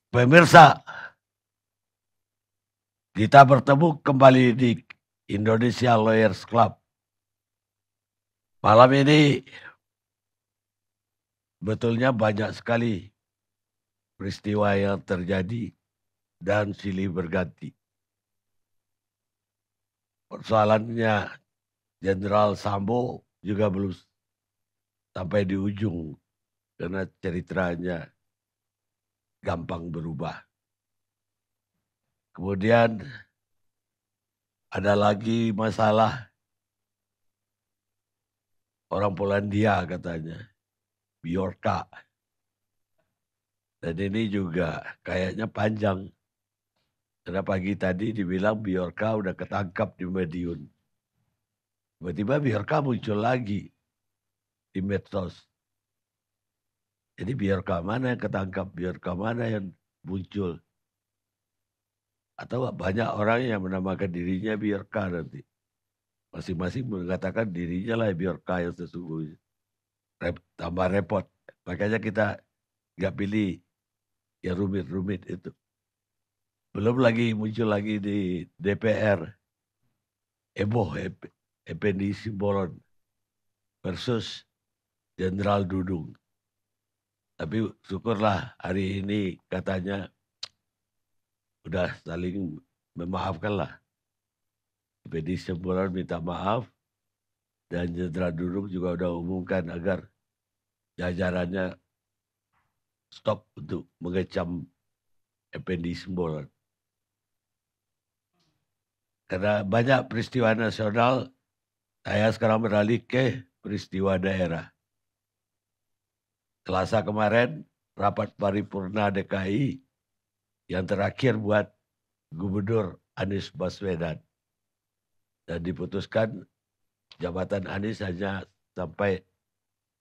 Pemirsa, kita bertemu kembali di Indonesia Lawyers Club. Malam ini betulnya banyak sekali peristiwa yang terjadi dan silih berganti. Persoalannya Jenderal Sambo juga belum sampai di ujung karena ceritanya gampang berubah. Kemudian ada lagi masalah orang Polandia katanya, Biorka. Dan ini juga kayaknya panjang. Karena pagi tadi dibilang Biorka udah ketangkap di Madiun. Tiba-tiba Biorka muncul lagi di medsos. Jadi Biorka mana yang ketangkap, Biorka mana yang muncul. Atau banyak orang yang menamakan dirinya Biorka nanti. Masing-masing mengatakan dirinya lah Biorka yang sesungguhnya. Tambah repot. Makanya kita nggak pilih yang rumit-rumit itu. Belum lagi muncul lagi di DPR. Effendi Simbolon versus Jenderal Dudung. Tapi syukurlah hari ini katanya udah saling memaafkan lah. Effendi Simbolon minta maaf dan Jenderal Dudung juga udah umumkan agar jajarannya stop untuk mengecam Effendi Simbolon. Karena banyak peristiwa nasional, saya sekarang beralih ke peristiwa daerah. Selasa kemarin, rapat paripurna DKI yang terakhir buat Gubernur Anies Baswedan. Dan diputuskan jabatan Anies hanya sampai,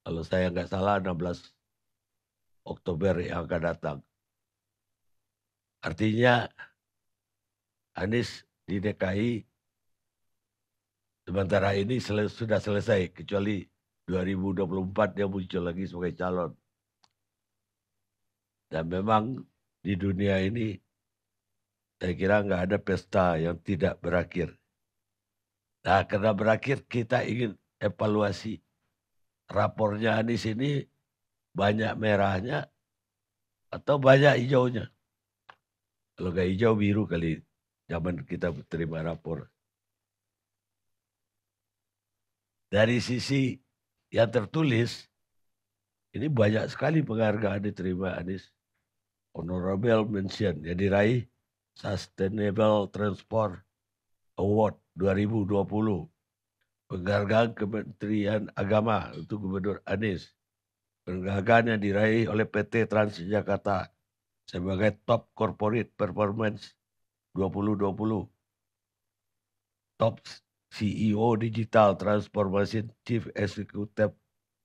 kalau saya nggak salah, 16 Oktober yang akan datang. Artinya Anies di DKI sementara ini sudah selesai, kecuali 2024 dia muncul lagi sebagai calon. Dan memang di dunia ini saya kira nggak ada pesta yang tidak berakhir. Nah, karena berakhir kita ingin evaluasi rapornya Anies ini banyak merahnya atau banyak hijaunya. Kalau nggak hijau biru kali zaman kita terima rapor. Dari sisi yang tertulis, ini banyak sekali penghargaan diterima Anies. Honorable Mention yang diraih Sustainable Transport Award 2020. Penghargaan Kementerian Agama untuk Gubernur Anies. Penghargaan yang diraih oleh PT Transjakarta sebagai Top Corporate Performance 2020. Top CEO Digital Transformation Chief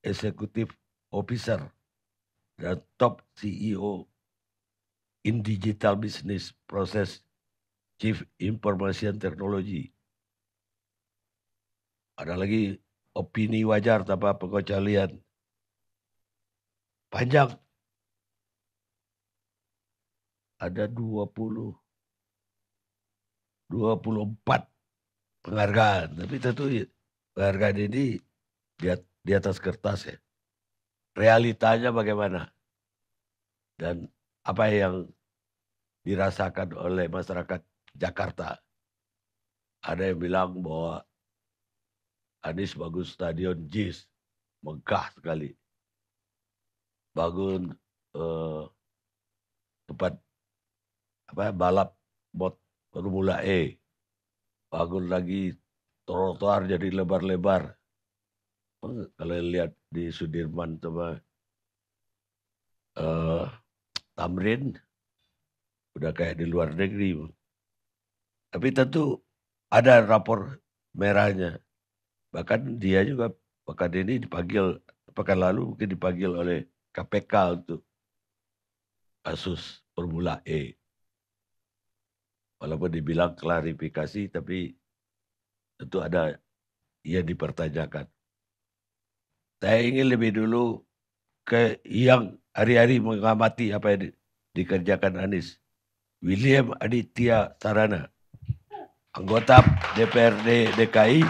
Executive Officer dan Top CEO in Digital Business Process Chief Information Technology. Ada lagi opini wajar tanpa pengecualian. Panjang. Ada 24 penghargaan. Tapi tentu penghargaan ini di atas kertas ya. Realitanya bagaimana? Dan apa yang dirasakan oleh masyarakat Jakarta. Ada yang bilang bahwa Anies bagus stadion JIS. Megah sekali. Bangun tempat balap bot Formula E. Bangun lagi trotoar jadi lebar-lebar. Kalau lihat di Sudirman sama Tamrin, udah kayak di luar negeri. Tapi tentu ada rapor merahnya. Bahkan dia juga pekan ini dipanggil, pekan lalu mungkin dipanggil oleh KPK untuk kasus Formula E. Walaupun dibilang klarifikasi, tapi tentu ada yang dipertanyakan. Saya ingin lebih dulu ke yang hari-hari mengamati apa yang dikerjakan Anies. William Aditya Sarana, anggota DPRD DKI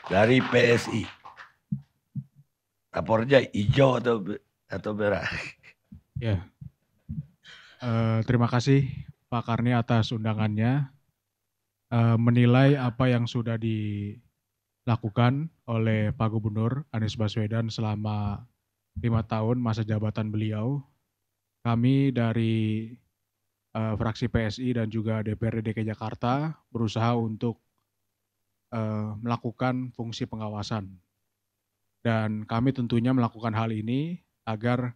dari PSI. Rapornya hijau atau merah? Ya, terima kasih Pak Karni atas undangannya. Menilai apa yang sudah dilakukan oleh Pak Gubernur Anies Baswedan selama 5 tahun masa jabatan beliau, kami dari fraksi PSI dan juga DPRD DKI Jakarta berusaha untuk melakukan fungsi pengawasan. Dan kami tentunya melakukan hal ini agar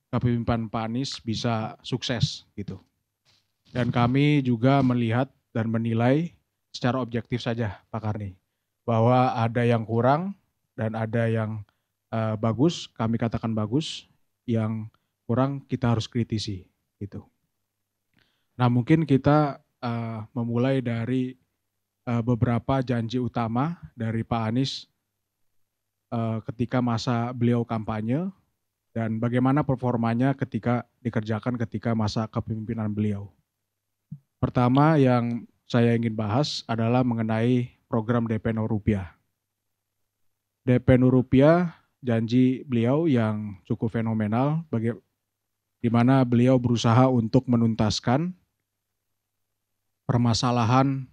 kepemimpinan Pak Anies bisa sukses gitu. Dan kami juga melihat dan menilai secara objektif saja Pak Karni, bahwa ada yang kurang dan ada yang bagus, kami katakan bagus, yang kurang kita harus kritisi gitu. Nah mungkin kita memulai dari beberapa janji utama dari Pak Anies ketika masa beliau kampanye dan bagaimana performanya ketika dikerjakan ketika masa kepemimpinan beliau. Pertama yang saya ingin bahas adalah mengenai program DP 0 rupiah. DP 0 rupiah janji beliau yang cukup fenomenal, di mana beliau berusaha untuk menuntaskan permasalahan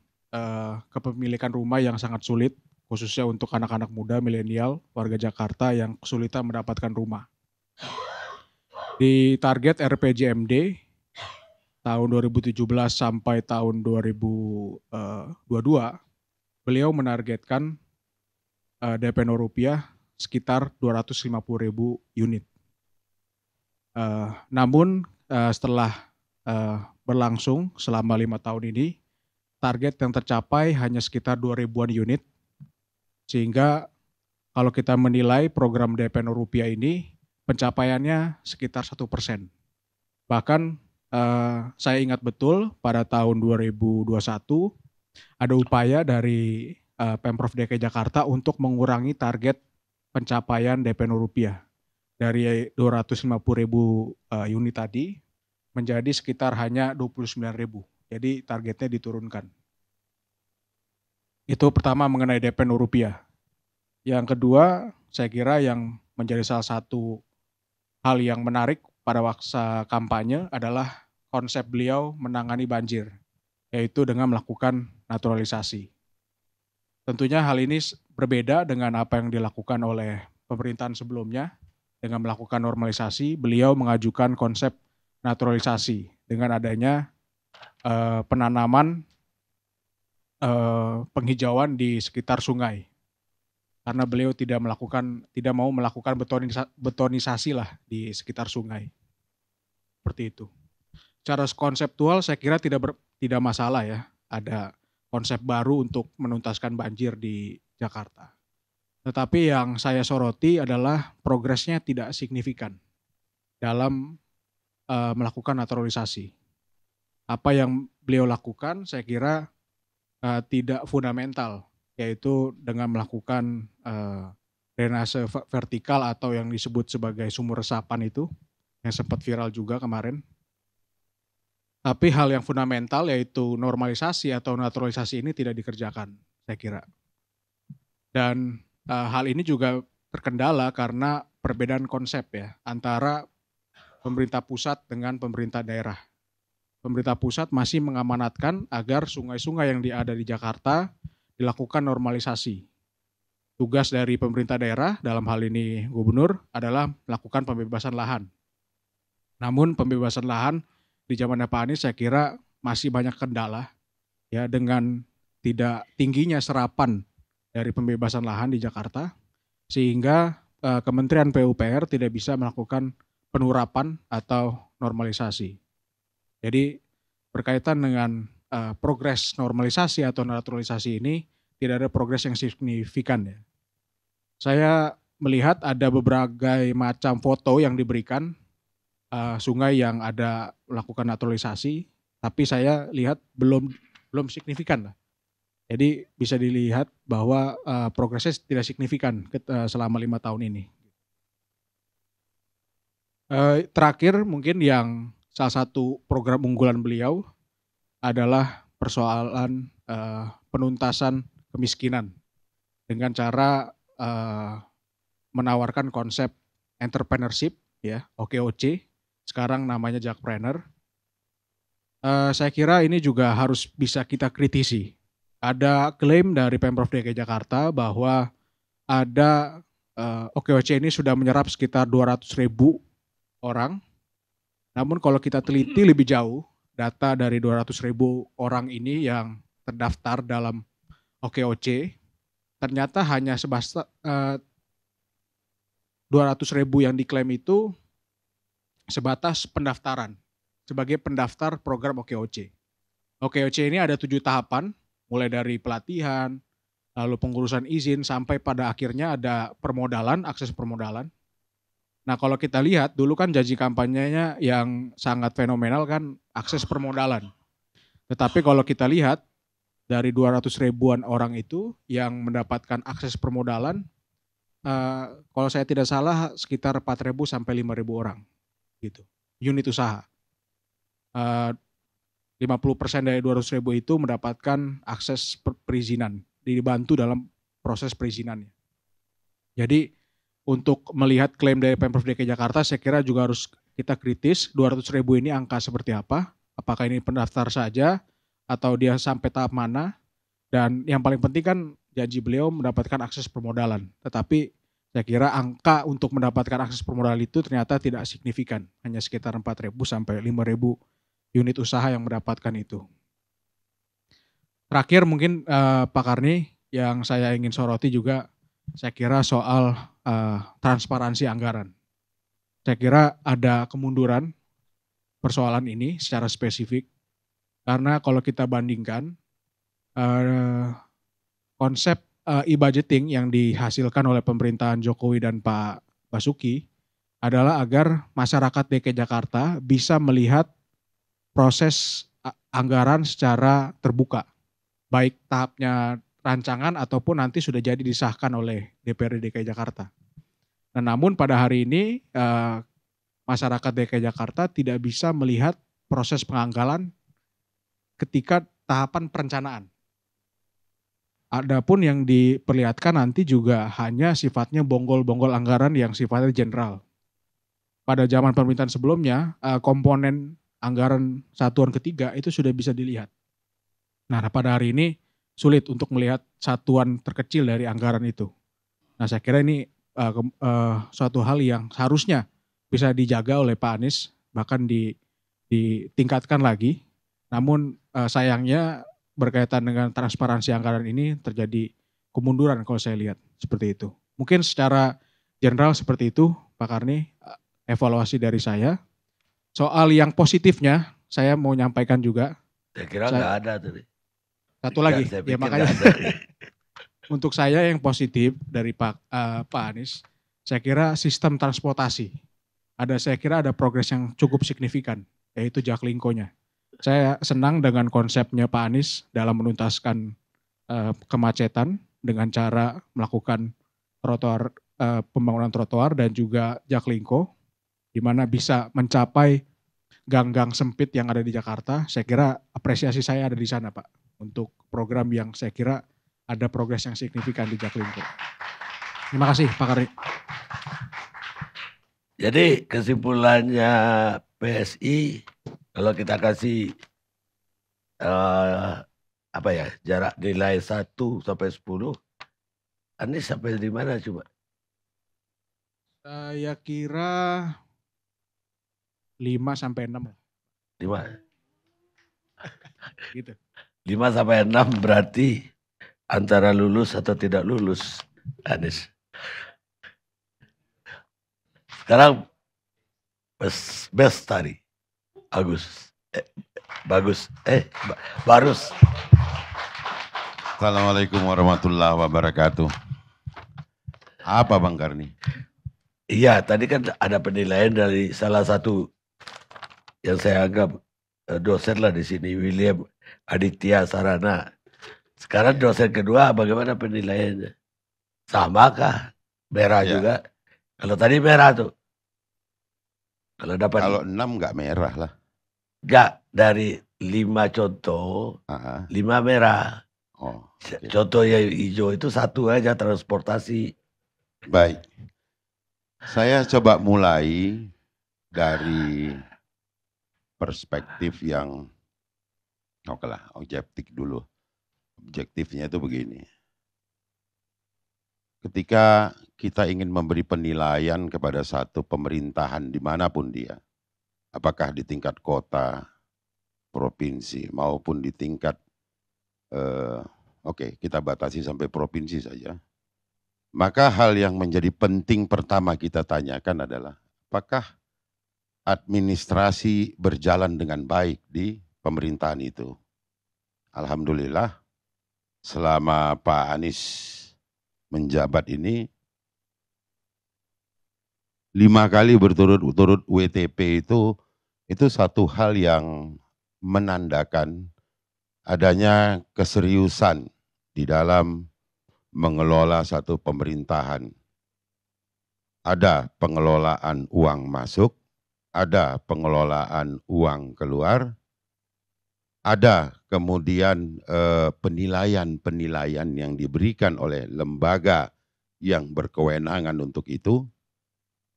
kepemilikan rumah yang sangat sulit, khususnya untuk anak-anak muda, milenial, warga Jakarta yang kesulitan mendapatkan rumah. Di target RPJMD tahun 2017 sampai tahun 2022, beliau menargetkan DP 0 rupiah sekitar 250.000 unit. Namun setelah berlangsung selama 5 tahun ini, target yang tercapai hanya sekitar 2.000-an unit, sehingga kalau kita menilai program DP 0 rupiah ini, pencapaiannya sekitar 1%. Bahkan saya ingat betul pada tahun 2021 ada upaya dari Pemprov DKI Jakarta untuk mengurangi target pencapaian DP 0 rupiah dari 250.000 unit tadi menjadi sekitar hanya 29.000. Jadi targetnya diturunkan. Itu pertama mengenai DP 0 rupiah. Yang kedua, saya kira yang menjadi salah satu hal yang menarik pada waktu kampanye adalah konsep beliau menangani banjir, yaitu dengan melakukan naturalisasi. Tentunya hal ini berbeda dengan apa yang dilakukan oleh pemerintahan sebelumnya. Dengan melakukan normalisasi, beliau mengajukan konsep naturalisasi dengan adanya penanaman penghijauan di sekitar sungai. Karena beliau tidak mau melakukan betonisasi lah di sekitar sungai. Seperti itu. Secara konseptual saya kira tidak masalah ya, ada konsep baru untuk menuntaskan banjir di Jakarta. Tetapi yang saya soroti adalah progresnya tidak signifikan dalam melakukan naturalisasi. Apa yang beliau lakukan saya kira tidak fundamental, yaitu dengan melakukan drainase vertikal atau yang disebut sebagai sumur resapan itu, yang sempat viral juga kemarin. Tapi hal yang fundamental yaitu normalisasi atau naturalisasi ini tidak dikerjakan, saya kira. Dan hal ini juga terkendala karena perbedaan konsep ya antara pemerintah pusat dengan pemerintah daerah. Pemerintah pusat masih mengamanatkan agar sungai-sungai yang ada di Jakarta dilakukan normalisasi. Tugas dari pemerintah daerah, dalam hal ini gubernur, adalah melakukan pembebasan lahan. Namun pembebasan lahan di zaman Pak Anies saya kira masih banyak kendala ya, dengan tidak tingginya serapan dari pembebasan lahan di Jakarta, sehingga Kementerian PUPR tidak bisa melakukan penurapan atau normalisasi. Jadi berkaitan dengan progres normalisasi atau naturalisasi ini tidak ada progres yang signifikan ya. Saya melihat ada berbagai macam foto yang diberikan sungai yang ada melakukan naturalisasi, tapi saya lihat belum signifikan lah. Jadi bisa dilihat bahwa progresnya tidak signifikan selama 5 tahun ini. Terakhir mungkin yang salah satu program unggulan beliau adalah persoalan penuntasan kemiskinan dengan cara menawarkan konsep entrepreneurship, ya, OKOC, sekarang namanya Jakpreneur. Saya kira ini juga harus bisa kita kritisi. Ada klaim dari Pemprov DKI Jakarta bahwa ada OKOC ini sudah menyerap sekitar 200.000 orang. Namun kalau kita teliti lebih jauh, data dari 200.000 orang ini yang terdaftar dalam OKOC, ternyata hanya 200.000 yang diklaim itu sebatas pendaftaran, sebagai pendaftar program OKOC. OKOC ini ada 7 tahapan, mulai dari pelatihan, lalu pengurusan izin, sampai pada akhirnya ada permodalan, akses permodalan. Nah kalau kita lihat, dulu kan janji kampanyenya yang sangat fenomenal kan akses permodalan. Tetapi kalau kita lihat, dari 200.000-an orang itu yang mendapatkan akses permodalan, kalau saya tidak salah sekitar 4.000 sampai 5.000 orang, gitu, unit usaha. 50% dari 200.000 itu mendapatkan akses perizinan, dibantu dalam proses perizinannya. Jadi untuk melihat klaim dari Pemprov DKI Jakarta, saya kira juga harus kita kritis, 200.000 ini angka seperti apa, apakah ini pendaftar saja, atau dia sampai tahap mana, dan yang paling penting kan janji beliau mendapatkan akses permodalan, tetapi saya kira angka untuk mendapatkan akses permodalan itu ternyata tidak signifikan, hanya sekitar 4.000 sampai 5.000 unit usaha yang mendapatkan itu. Terakhir mungkin Pak Karni, yang saya ingin soroti juga, saya kira soal transparansi anggaran. Saya kira ada kemunduran persoalan ini secara spesifik, karena kalau kita bandingkan konsep e-budgeting yang dihasilkan oleh pemerintahan Jokowi dan Pak Basuki adalah agar masyarakat DKI Jakarta bisa melihat proses anggaran secara terbuka, baik tahapnya rancangan ataupun nanti sudah jadi disahkan oleh DPRD DKI Jakarta. Nah, namun pada hari ini masyarakat DKI Jakarta tidak bisa melihat proses penganggaran ketika tahapan perencanaan. Adapun yang diperlihatkan nanti juga hanya sifatnya bonggol-bonggol anggaran yang sifatnya general. Pada zaman pemerintahan sebelumnya, komponen anggaran satuan ketiga itu sudah bisa dilihat. Nah, pada hari ini sulit untuk melihat satuan terkecil dari anggaran itu. Nah, saya kira ini suatu hal yang harusnya bisa dijaga oleh Pak Anies, bahkan ditingkatkan lagi. Namun sayangnya berkaitan dengan transparansi anggaran ini terjadi kemunduran kalau saya lihat seperti itu. Mungkin secara general seperti itu, Pak Karni, evaluasi dari saya. Soal yang positifnya, saya mau nyampaikan juga. Saya kira nggak ada tadi. Satu lagi, ya makanya untuk saya yang positif dari Pak Anies, saya kira sistem transportasi. Saya kira ada progres yang cukup signifikan, yaitu Jaklingko-nya. Saya senang dengan konsepnya Pak Anies dalam menuntaskan kemacetan dengan cara melakukan pembangunan trotoar dan juga Jaklingko, di mana bisa mencapai gang-gang sempit yang ada di Jakarta. Saya kira apresiasi saya ada di sana, Pak, untuk program yang saya kira ada progres yang signifikan di Jaklingko. Terima kasih, Pak Karni. Jadi kesimpulannya PSI, kalau kita kasih jarak nilai 1 sampai 10, Anies sampai di mana coba? Saya kira 5 sampai 6. 5. Gitu. 5 sampai 6 berarti antara lulus atau tidak lulus Anies. Sekarang Bestari Agus. Barus. Assalamualaikum warahmatullahi wabarakatuh. Apa Bang Karni? Iya, tadi kan ada penilaian dari salah satu yang saya anggap dosen lah di sini, William Aditya Sarana. Sekarang dosen kedua, bagaimana penilaiannya? Samakah? Merah ya. Juga? Kalau tadi merah tuh. Kalau 6 nggak merah lah. Enggak, dari 5 contoh, Ah, 5 merah. oh, oke. Contoh yang hijau itu 1 aja transportasi. Baik. Saya coba mulai dari perspektif yang oke lah, objektif dulu. Objektifnya itu begini. Ketika kita ingin memberi penilaian kepada satu pemerintahan dimanapun dia, apakah di tingkat kota, provinsi, maupun di tingkat, oke kita batasi sampai provinsi saja. Maka hal yang menjadi penting pertama kita tanyakan adalah, apakah administrasi berjalan dengan baik di pemerintahan itu? Alhamdulillah, selama Pak Anies menjabat ini, 5 kali berturut-turut WTP itu satu hal yang menandakan adanya keseriusan di dalam mengelola satu pemerintahan. Ada pengelolaan uang masuk, ada pengelolaan uang keluar, ada kemudian penilaian-penilaian yang diberikan oleh lembaga yang berkewenangan untuk itu,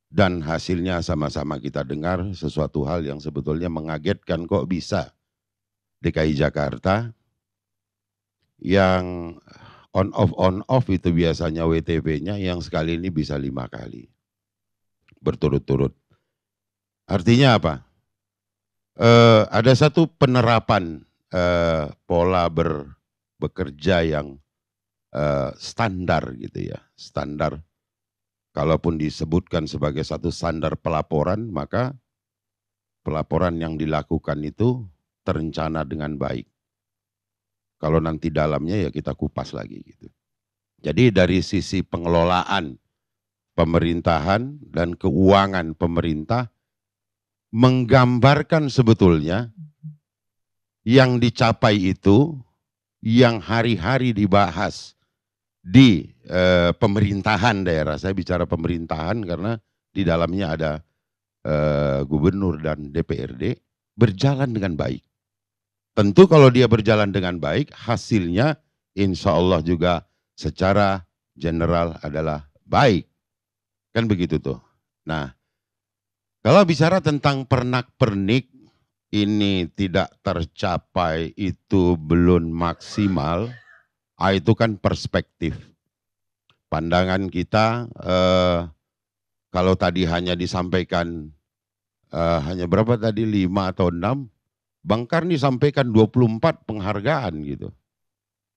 dan hasilnya sama-sama kita dengar sesuatu hal yang sebetulnya mengagetkan, kok bisa DKI Jakarta yang on off itu biasanya WTP-nya, yang sekali ini bisa 5 kali berturut-turut. Artinya apa? Ada satu penerapan pola bekerja yang standar gitu ya. Standar, kalaupun disebutkan sebagai satu standar pelaporan, maka pelaporan yang dilakukan itu terencana dengan baik. Kalau nanti dalamnya ya kita kupas lagi gitu. Jadi dari sisi pengelolaan pemerintahan dan keuangan pemerintah menggambarkan sebetulnya yang dicapai itu, yang hari-hari dibahas di pemerintahan daerah. Saya bicara pemerintahan karena di dalamnya ada gubernur dan DPRD, berjalan dengan baik. Tentu kalau dia berjalan dengan baik, hasilnya insya Allah juga secara general adalah baik. Kan begitu tuh. Nah, kalau bicara tentang pernak-pernik ini tidak tercapai, itu belum maksimal, itu kan perspektif. Pandangan kita, kalau tadi hanya disampaikan, hanya berapa tadi, 5 atau 6, Bang Karni sampaikan 24 penghargaan gitu.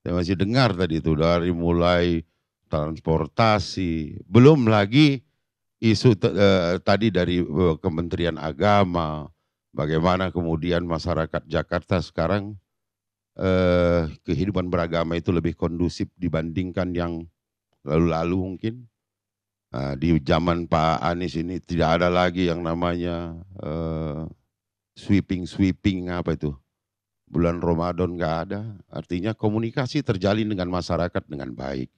Saya masih dengar tadi itu, dari mulai transportasi, belum lagi isu tadi dari Kementerian Agama, bagaimana kemudian masyarakat Jakarta sekarang kehidupan beragama itu lebih kondusif dibandingkan yang lalu-lalu mungkin. Di zaman Pak Anies ini tidak ada lagi yang namanya sweeping apa itu. Bulan Ramadan nggak ada, artinya komunikasi terjalin dengan masyarakat dengan baik.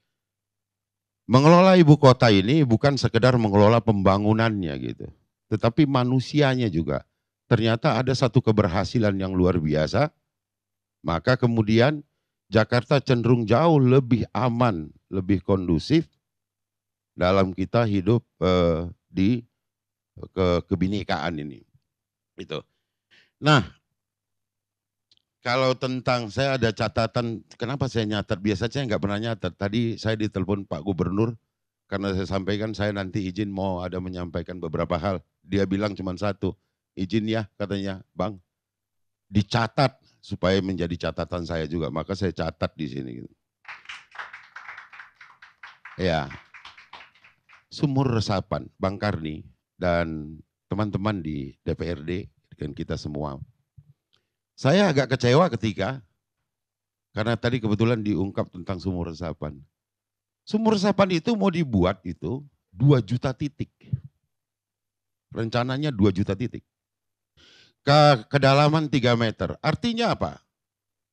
Mengelola ibu kota ini bukan sekedar mengelola pembangunannya gitu, tetapi manusianya juga. Ternyata ada satu keberhasilan yang luar biasa, maka kemudian Jakarta cenderung jauh lebih aman, lebih kondusif dalam kita hidup di kebinekaan ini. Itu. Nah, kalau tentang, saya ada catatan, kenapa saya nyatat? Biasanya saya nggak pernah nyatat. Tadi saya ditelepon Pak Gubernur, karena saya sampaikan saya nanti izin mau ada menyampaikan beberapa hal. Dia bilang cuma satu, izin ya katanya, Bang, dicatat supaya menjadi catatan saya juga. Maka saya catat di sini. Ya, sumur resapan, Bang Karni dan teman-teman di DPRD dan kita semua. Saya agak kecewa ketika, karena tadi kebetulan diungkap tentang sumur resapan. Sumur resapan itu mau dibuat itu 2 juta titik. Rencananya 2 juta titik. Kedalaman 3 meter. Artinya apa?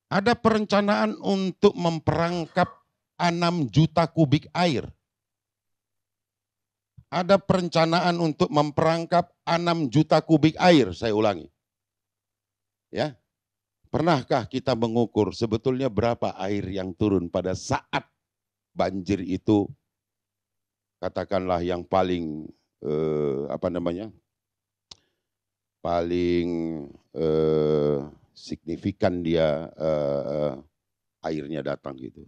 Ada perencanaan untuk memperangkap 6 juta kubik air. Ada perencanaan untuk memperangkap 6 juta kubik air, saya ulangi. Ya, pernahkah kita mengukur sebetulnya berapa air yang turun pada saat banjir itu, katakanlah yang paling paling signifikan dia airnya datang gitu.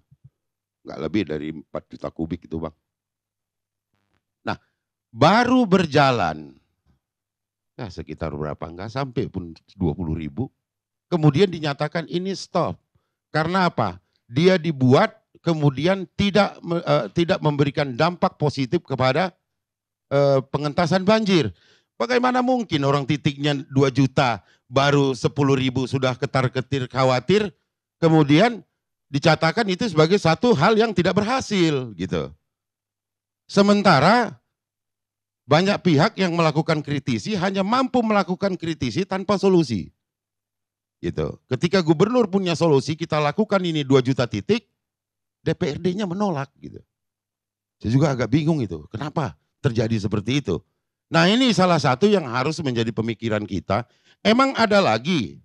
Nggak lebih dari 4 juta kubik itu, Bang. Nah, baru berjalan ya sekitar berapa, nggak sampai pun 20.000. Kemudian dinyatakan ini stop. Karena apa? Dia dibuat kemudian tidak memberikan dampak positif kepada pengentasan banjir. Bagaimana mungkin orang titiknya 2 juta baru 10.000 sudah ketar-ketir khawatir, kemudian dicatatkan itu sebagai satu hal yang tidak berhasil gitu. Sementara banyak pihak yang melakukan kritisi hanya mampu melakukan kritisi tanpa solusi. Gitu. Ketika gubernur punya solusi, kita lakukan ini 2 juta titik, DPRD-nya menolak gitu. Saya juga agak bingung itu, kenapa terjadi seperti itu. Nah, ini salah satu yang harus menjadi pemikiran kita. Emang ada lagi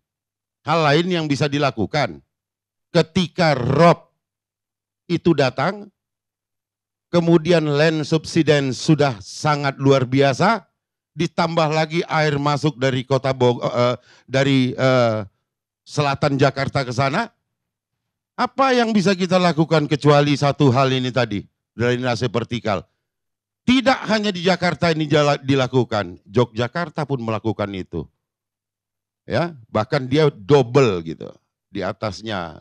hal lain yang bisa dilakukan ketika rob itu datang, kemudian land subsidence sudah sangat luar biasa, ditambah lagi air masuk dari kota dari selatan Jakarta ke sana. Apa yang bisa kita lakukan kecuali satu hal ini tadi, drainase vertikal. Tidak hanya di Jakarta ini dilakukan, Yogyakarta pun melakukan itu. Ya, bahkan dia double gitu. Di atasnya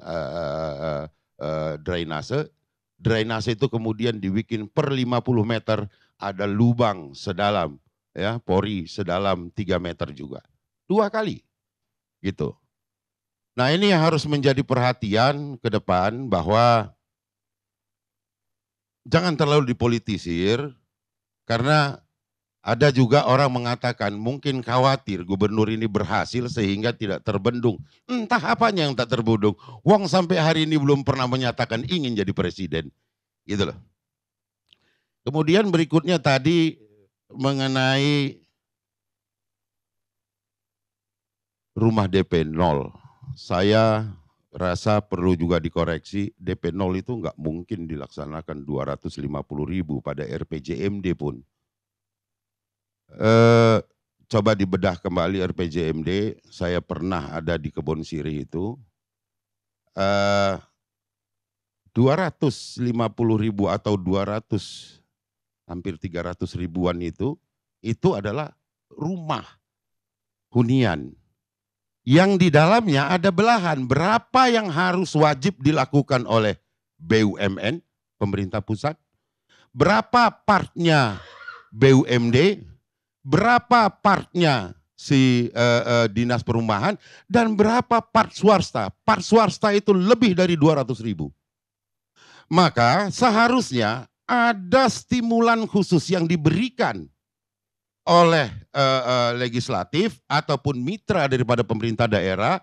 drainase. Drainase itu kemudian dibikin per 50 meter ada lubang sedalam, ya, pori sedalam 3 meter juga. 2 kali gitu. Nah, ini harus menjadi perhatian ke depan bahwa jangan terlalu dipolitisir, karena ada juga orang mengatakan mungkin khawatir gubernur ini berhasil sehingga tidak terbendung. Entah apanya yang tak terbendung. Wong sampai hari ini belum pernah menyatakan ingin jadi presiden. Gitu loh. Kemudian berikutnya tadi mengenai rumah DP 0. Saya rasa perlu juga dikoreksi, DP 0 itu nggak mungkin dilaksanakan 250.000 pada RPJMD pun. Coba dibedah kembali RPJMD, saya pernah ada di Kebon Sirih itu. 250.000 atau 200, hampir 300 ribuan itu adalah rumah hunian. Yang di dalamnya ada belahan berapa yang harus wajib dilakukan oleh BUMN, pemerintah pusat, berapa partnya BUMD, berapa partnya si dinas perumahan, dan berapa part swasta. Part swasta itu lebih dari 200.000. Maka seharusnya ada stimulan khusus yang diberikan oleh legislatif ataupun mitra daripada pemerintah daerah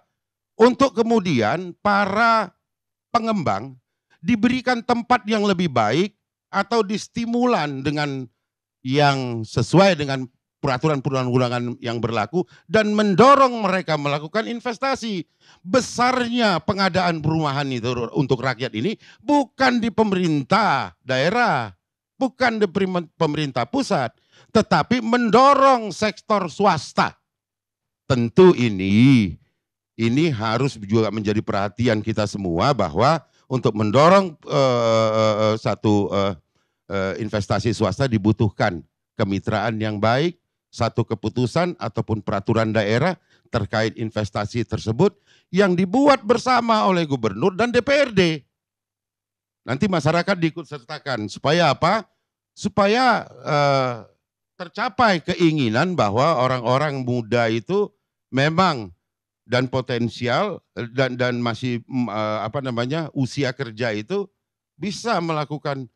untuk kemudian para pengembang diberikan tempat yang lebih baik atau distimulan dengan yang sesuai dengan peraturan perundang-undangan yang berlaku dan mendorong mereka melakukan investasi. Besarnya pengadaan perumahan itu untuk rakyat ini bukan di pemerintah daerah, bukan di pemerintah pusat, tetapi mendorong sektor swasta. Tentu ini harus juga menjadi perhatian kita semua bahwa untuk mendorong satu investasi swasta dibutuhkan kemitraan yang baik, satu keputusan ataupun peraturan daerah terkait investasi tersebut yang dibuat bersama oleh gubernur dan DPRD. Nanti masyarakat diikut sertakan supaya apa? Supaya tercapai keinginan bahwa orang-orang muda itu memang dan potensial dan masih usia kerja itu bisa melakukan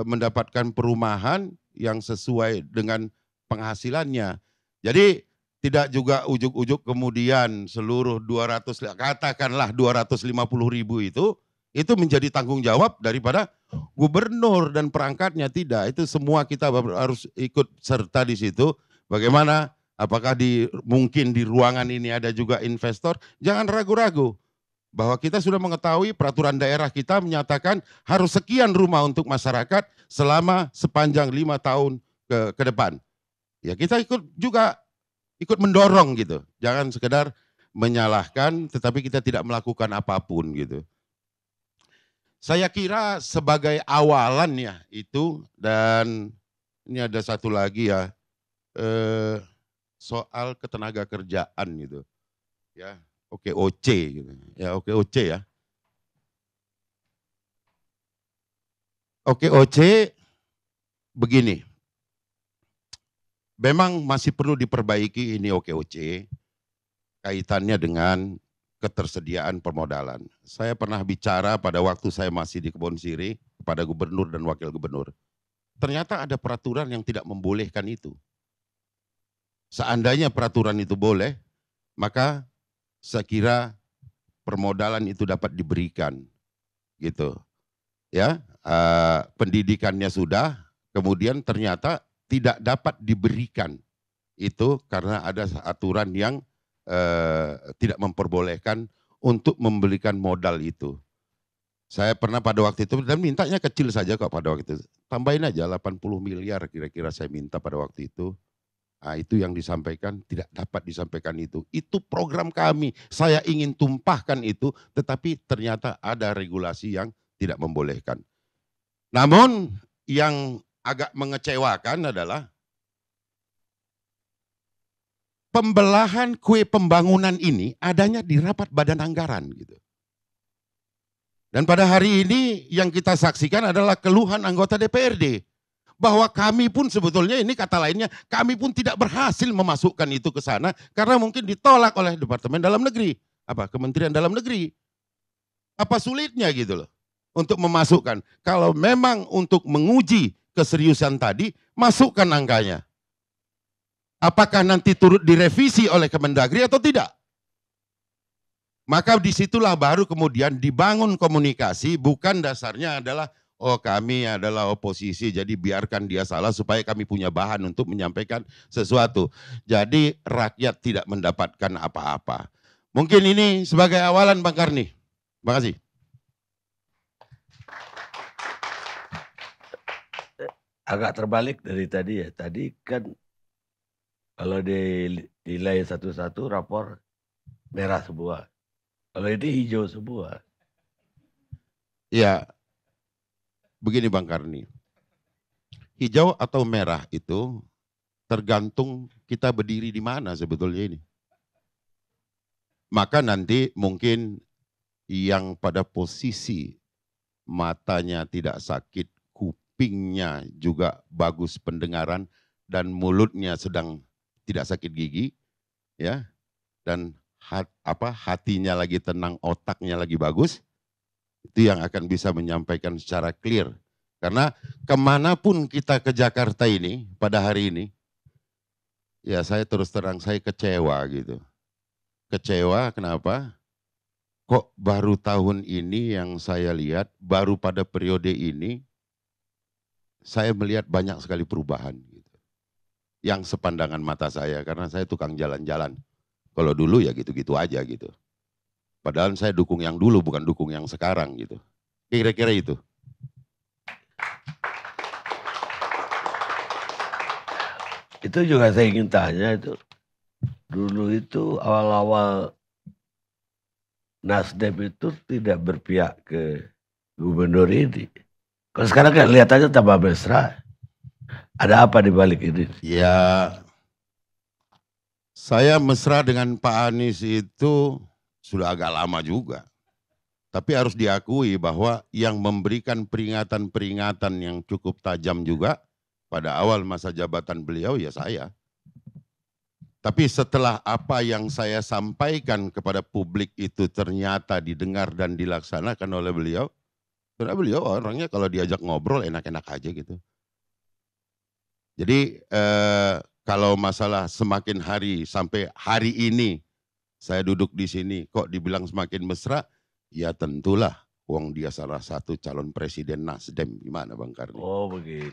mendapatkan perumahan yang sesuai dengan penghasilannya. Jadi tidak juga ujuk-ujuk kemudian seluruh 250.000 itu menjadi tanggung jawab daripada gubernur dan perangkatnya. Tidak, itu semua kita harus ikut serta di situ. Bagaimana apakah mungkin di ruangan ini ada juga investor, jangan ragu-ragu. Bahwa kita sudah mengetahui peraturan daerah kita menyatakan harus sekian rumah untuk masyarakat selama sepanjang 5 tahun ke depan. Ya kita ikut mendorong gitu. Jangan sekedar menyalahkan tetapi kita tidak melakukan apapun gitu. Saya kira sebagai awalan ya itu, dan ini ada satu lagi ya, soal ketenaga kerjaan gitu. Ya. OKOC gitu. Ya OKOC ya. OKOC begini. Memang masih perlu diperbaiki ini OKOC kaitannya dengan ketersediaan permodalan. Saya pernah bicara pada waktu saya masih di Kebon Sirih kepada gubernur dan wakil gubernur. Ternyata ada peraturan yang tidak membolehkan itu. Seandainya peraturan itu boleh, maka saya kira permodalan itu dapat diberikan, gitu, ya. Pendidikannya sudah, kemudian ternyata tidak dapat diberikan itu karena ada aturan yang tidak memperbolehkan untuk memberikan modal itu. Saya pernah pada waktu itu, dan mintanya kecil saja kok pada waktu itu, tambahin aja 80 miliar kira-kira saya minta pada waktu itu. Nah, itu yang disampaikan, tidak dapat disampaikan itu. Itu program kami, saya ingin tumpahkan itu, tetapi ternyata ada regulasi yang tidak membolehkan. Namun yang agak mengecewakan adalah pembelahan kue pembangunan ini adanya di rapat badan anggaran gitu. Dan pada hari ini yang kita saksikan adalah keluhan anggota DPRD. Bahwa kami pun sebetulnya ini kata lainnya, kami pun tidak berhasil memasukkan itu ke sana karena mungkin ditolak oleh Departemen Dalam Negeri, Kementerian Dalam Negeri. Apa sulitnya gitu loh untuk memasukkan? Kalau memang untuk menguji keseriusan tadi, masukkan angkanya. Apakah nanti turut direvisi oleh Kemendagri atau tidak? Maka disitulah baru kemudian dibangun komunikasi, bukan dasarnya adalah oh kami adalah oposisi jadi biarkan dia salah supaya kami punya bahan untuk menyampaikan sesuatu. Jadi rakyat tidak mendapatkan apa-apa. Mungkin ini sebagai awalan Bang Karni. Terima kasih. Agak terbalik dari tadi ya. Tadi kan kalau dinilai satu-satu rapor merah semua. Kalau ini hijau semua. Ya, begini Bang Karni. Hijau atau merah itu tergantung kita berdiri di mana sebetulnya ini. Maka nanti mungkin yang pada posisi matanya tidak sakit, kupingnya juga bagus pendengaran, dan mulutnya sedang tidak sakit gigi, ya, dan hatinya lagi tenang, otaknya lagi bagus, itu yang akan bisa menyampaikan secara clear. Karena kemanapun kita ke Jakarta ini pada hari ini, ya saya terus terang saya kecewa gitu. Kecewa kenapa? Kok baru tahun ini yang saya lihat, baru pada periode ini, saya melihat banyak sekali perubahan. Gitu. Yang sepandangan mata saya, karena saya tukang jalan-jalan. Kalau dulu ya gitu-gitu aja gitu. Padahal saya dukung yang dulu, bukan dukung yang sekarang gitu. Kira-kira itu. Itu juga saya ingin tanya itu. Dulu itu awal-awal Nasdem itu tidak berpihak ke gubernur ini. Kalau sekarang kan lihat aja tambah mesra. Ada apa di balik ini? Ya, saya mesra dengan Pak Anies itu sudah agak lama juga. Tapi harus diakui bahwa yang memberikan peringatan-peringatan yang cukup tajam juga pada awal masa jabatan beliau ya saya. Tapi setelah apa yang saya sampaikan kepada publik itu ternyata didengar dan dilaksanakan oleh beliau, karena beliau orangnya kalau diajak ngobrol enak-enak aja gitu. Jadi kalau masalah semakin hari sampai hari ini saya duduk di sini kok dibilang semakin mesra, ya tentulah wong dia salah satu calon presiden Nasdem, gimana Bang Karni? Oh begitu.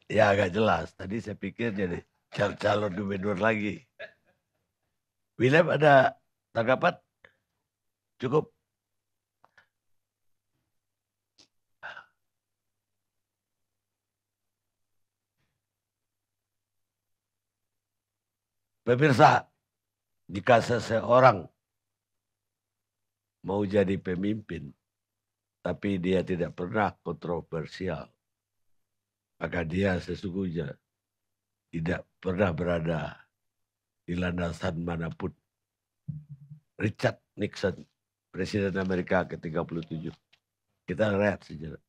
Ya agak jelas. Tadi saya pikir jadi calon gubernur lagi. William ada tanggapan? Cukup. Pemirsa, jika seseorang mau jadi pemimpin, tapi dia tidak pernah kontroversial, maka dia sesungguhnya tidak pernah berada di landasan manapun. Richard Nixon, Presiden Amerika ke-37. Kita lihat sejarah.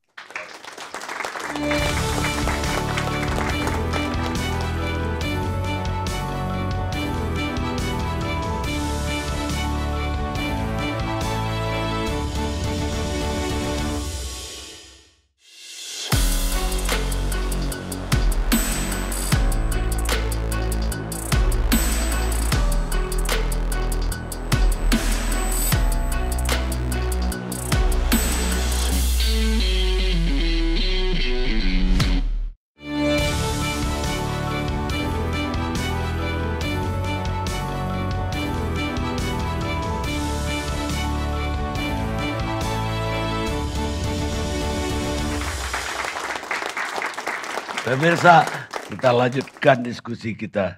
Pemirsa, kita lanjutkan diskusi kita.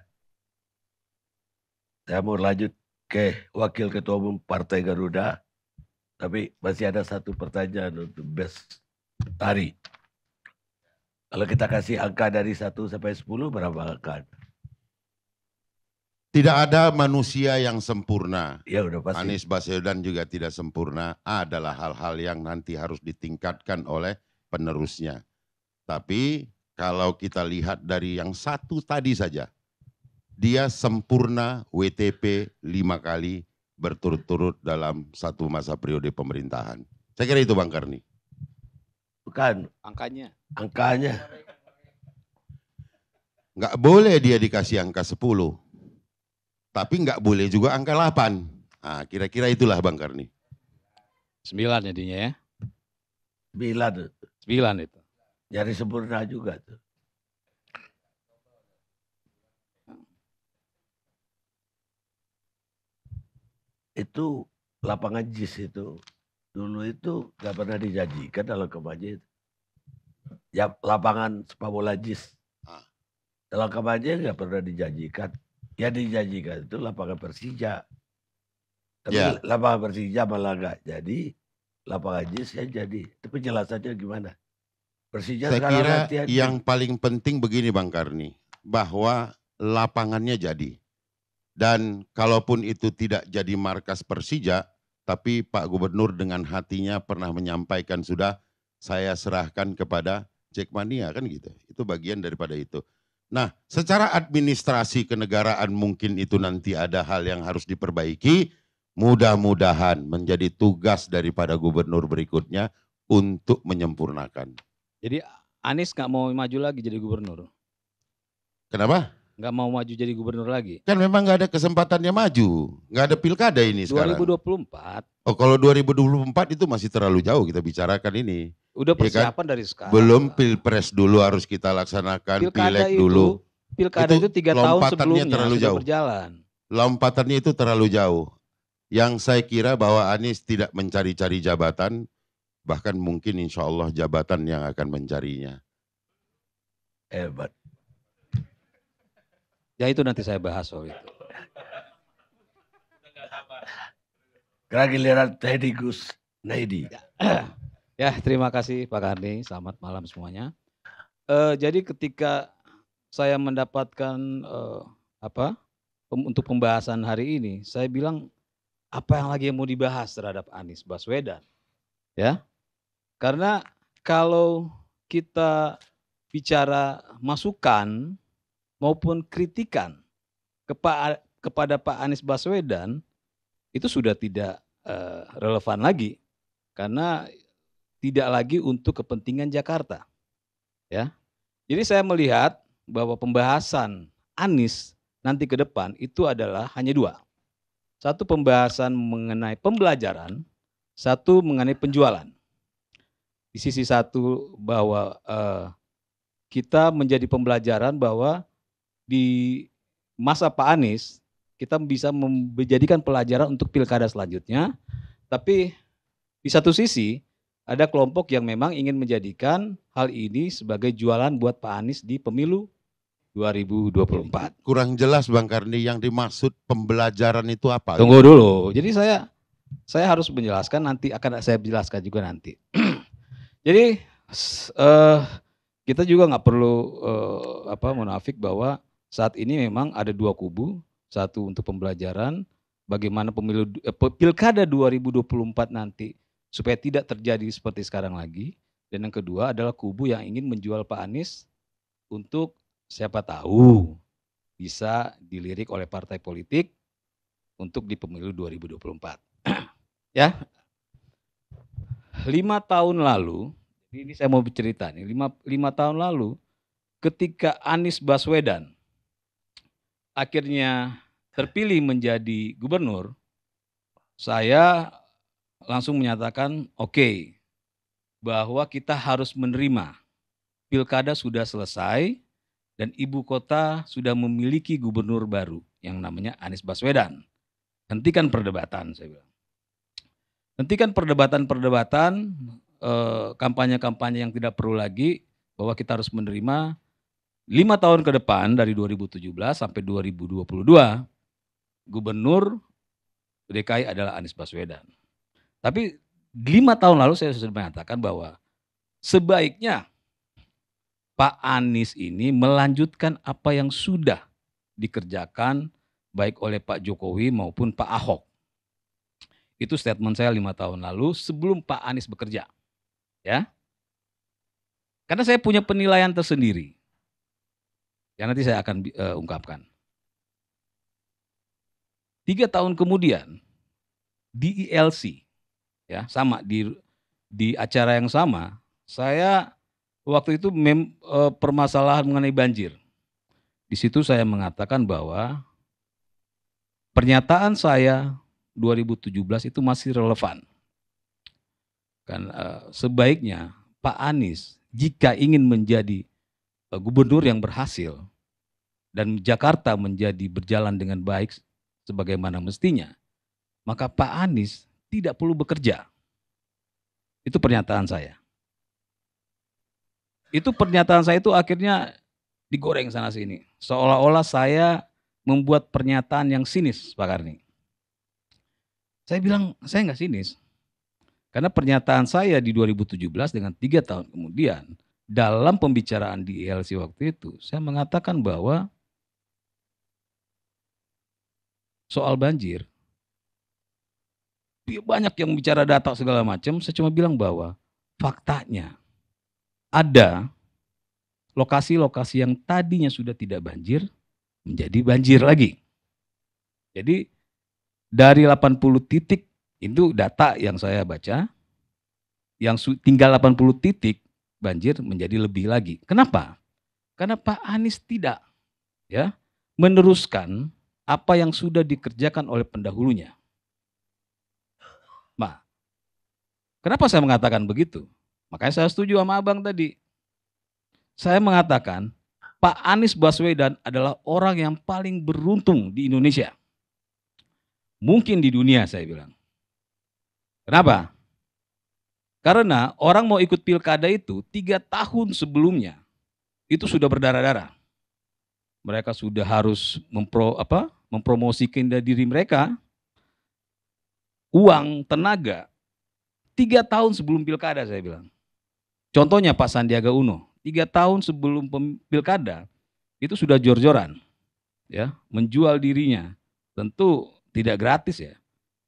Saya mau lanjut ke Wakil Ketua Umum Partai Garuda, tapi masih ada satu pertanyaan untuk Bes Tari. Kalau kita kasih angka dari 1 sampai 10, berapa angka? Tidak ada manusia yang sempurna. Ya udah pasti. Anies Baswedan juga tidak sempurna. Adalah hal-hal yang nanti harus ditingkatkan oleh penerusnya. Tapi kalau kita lihat dari yang satu tadi saja, dia sempurna WTP 5 kali berturut-turut dalam satu masa periode pemerintahan. Saya kira itu Bang Karni. Bukan. Angkanya. Angkanya. Nggak boleh dia dikasih angka 10. Tapi nggak boleh juga angka 8. Nah, kira-kira itulah Bang Karni. 9 jadinya ya. 9. 9 itu. Nyari sempurna juga tuh. Itu lapangan JIS itu. Dulu itu gak pernah dijanjikan dalam kampanye itu. Ya lapangan sepak bola JIS. Dalam kampanye gak pernah dijanjikan. Yang dijanjikan itu lapangan Persija. Tapi lapangan Persija malah gak jadi. Lapangan JIS yang jadi. Itu penjelasannya gimana? Persija saya kira latihan. Yang paling penting begini Bang Karni, bahwa lapangannya jadi. Dan kalaupun itu tidak jadi markas Persija, tapi Pak Gubernur dengan hatinya pernah menyampaikan sudah saya serahkan kepada Jackmania kan gitu. Itu bagian daripada itu. Nah, secara administrasi kenegaraan mungkin itu nanti ada hal yang harus diperbaiki. Mudah-mudahan menjadi tugas daripada gubernur berikutnya untuk menyempurnakan. Jadi Anies nggak mau maju lagi jadi gubernur. Kenapa? Nggak mau maju jadi gubernur lagi. Kan memang nggak ada kesempatannya maju. Nggak ada pilkada ini sekarang. 2024. Oh kalau 2024 itu masih terlalu jauh kita bicarakan ini. Udah Ya persiapan kan? dari sekarang. Belum pilpres dulu harus kita laksanakan, pileg dulu. Pilkada itu 3 tahun sebelumnya terlalu sudah jauh. berjalan. Lompatannya itu terlalu jauh. Yang saya kira bahwa Anies tidak mencari-cari jabatan, bahkan mungkin insya Allah jabatan yang akan mencarinya. Hebat. Ya itu nanti saya bahas soal itu. Sekarang giliran Teddy Gus Naidi. Ya terima kasih Pak Karni, selamat malam semuanya. Jadi ketika saya mendapatkan untuk pembahasan hari ini, saya bilang apa yang lagi mau dibahas terhadap Anies Baswedan, ya? Karena kalau kita bicara masukan maupun kritikan kepada Pak Anies Baswedan itu sudah tidak relevan lagi karena tidak lagi untuk kepentingan Jakarta, ya. Jadi saya melihat bahwa pembahasan Anies nanti ke depan itu adalah hanya 2. Satu pembahasan mengenai pembelajaran, satu mengenai penjualan. Di sisi satu bahwa kita menjadi pembelajaran bahwa di masa Pak Anies kita bisa menjadikan pelajaran untuk pilkada selanjutnya. Tapi di satu sisi ada kelompok yang memang ingin menjadikan hal ini sebagai jualan buat Pak Anies di pemilu 2024. Kurang jelas Bang Karni, yang dimaksud pembelajaran itu apa? Tunggu dulu. Jadi saya harus menjelaskan, nanti akan saya jelaskan juga nanti. Jadi kita juga nggak perlu munafik bahwa saat ini memang ada dua kubu, satu untuk pembelajaran bagaimana pilkada 2024 nanti supaya tidak terjadi seperti sekarang lagi, dan yang kedua adalah kubu yang ingin menjual Pak Anies untuk siapa tahu bisa dilirik oleh partai politik untuk di pemilu 2024. Ya, 5 tahun lalu, ini saya mau bercerita nih, 5 tahun lalu ketika Anies Baswedan akhirnya terpilih menjadi gubernur, saya langsung menyatakan oke, bahwa kita harus menerima pilkada sudah selesai dan ibu kota sudah memiliki gubernur baru yang namanya Anies Baswedan. Hentikan perdebatan, saya bilang. Hentikan perdebatan-perdebatan, kampanye-kampanye yang tidak perlu lagi, bahwa kita harus menerima 5 tahun ke depan dari 2017 sampai 2022, gubernur DKI adalah Anies Baswedan. Tapi 5 tahun lalu saya sudah mengatakan bahwa sebaiknya Pak Anies ini melanjutkan apa yang sudah dikerjakan baik oleh Pak Jokowi maupun Pak Ahok. Itu statement saya 5 tahun lalu sebelum Pak Anies bekerja. Ya. Karena saya punya penilaian tersendiri yang nanti saya akan ungkapkan. 3 tahun kemudian di ILC, ya sama di acara yang sama, saya waktu itu permasalahan mengenai banjir. Di situ saya mengatakan bahwa pernyataan saya 2017 itu masih relevan. Kan sebaiknya Pak Anies jika ingin menjadi gubernur yang berhasil dan Jakarta menjadi berjalan dengan baik sebagaimana mestinya, maka Pak Anies tidak perlu bekerja. Itu pernyataan saya. Itu pernyataan saya itu akhirnya digoreng sana sini. Seolah-olah saya membuat pernyataan yang sinis, Pak Karni. Saya bilang, saya nggak sinis. Karena pernyataan saya di 2017 dengan 3 tahun kemudian, dalam pembicaraan di ILC waktu itu, saya mengatakan bahwa soal banjir, banyak yang bicara data segala macam, saya cuma bilang bahwa faktanya ada lokasi-lokasi yang tadinya sudah tidak banjir, menjadi banjir lagi. Jadi dari 80 titik, itu data yang saya baca, yang tinggal 80 titik banjir menjadi lebih lagi. Kenapa? Karena Pak Anies tidak meneruskan apa yang sudah dikerjakan oleh pendahulunya. Nah, kenapa saya mengatakan begitu? Makanya saya setuju sama abang tadi. Saya mengatakan Pak Anies Baswedan adalah orang yang paling beruntung di Indonesia. Mungkin di dunia, saya bilang. Kenapa? Karena orang mau ikut pilkada itu 3 tahun sebelumnya itu sudah berdarah-darah. Mereka sudah harus mempromosikan diri mereka, uang, tenaga, 3 tahun sebelum pilkada, saya bilang. Contohnya Pak Sandiaga Uno, 3 tahun sebelum pilkada itu sudah jor-joran, ya, menjual dirinya. Tentu tidak gratis ya,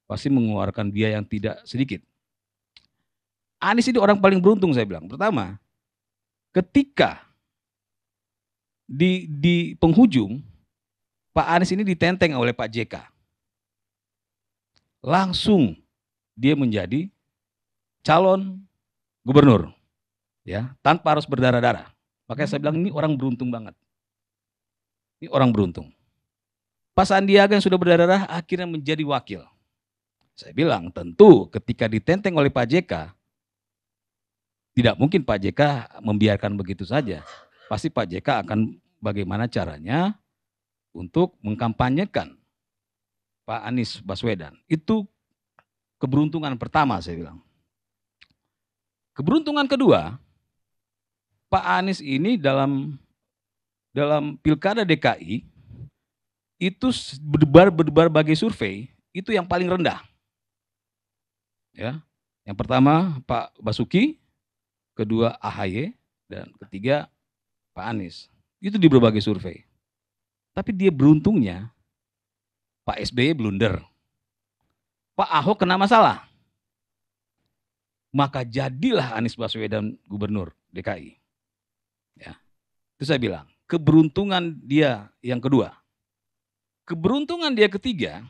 pasti mengeluarkan biaya yang tidak sedikit. Anies ini orang paling beruntung, saya bilang. Pertama, ketika di penghujung, Pak Anies ini ditenteng oleh Pak JK. Langsung dia menjadi calon gubernur, ya, tanpa harus berdarah-darah. Makanya saya bilang ini orang beruntung banget. Ini orang beruntung. Pak Sandiaga yang sudah berdarah-darah akhirnya menjadi wakil. Saya bilang tentu ketika ditenteng oleh Pak JK, tidak mungkin Pak JK membiarkan begitu saja. pasti Pak JK akan bagaimana caranya untuk mengkampanyekan Pak Anies Baswedan. Itu keberuntungan pertama saya bilang. Keberuntungan kedua, Pak Anies ini dalam Pilkada DKI itu berdebar bagi survei itu yang paling rendah. Ya. Yang pertama Pak Basuki, kedua AHY, dan ketiga Pak Anies. Itu di berbagai survei. Tapi dia beruntungnya Pak SBY blunder. Pak Ahok kena masalah. Maka jadilah Anies Baswedan gubernur DKI. Ya. Itu saya bilang, keberuntungan dia yang kedua. Keberuntungan dia ketiga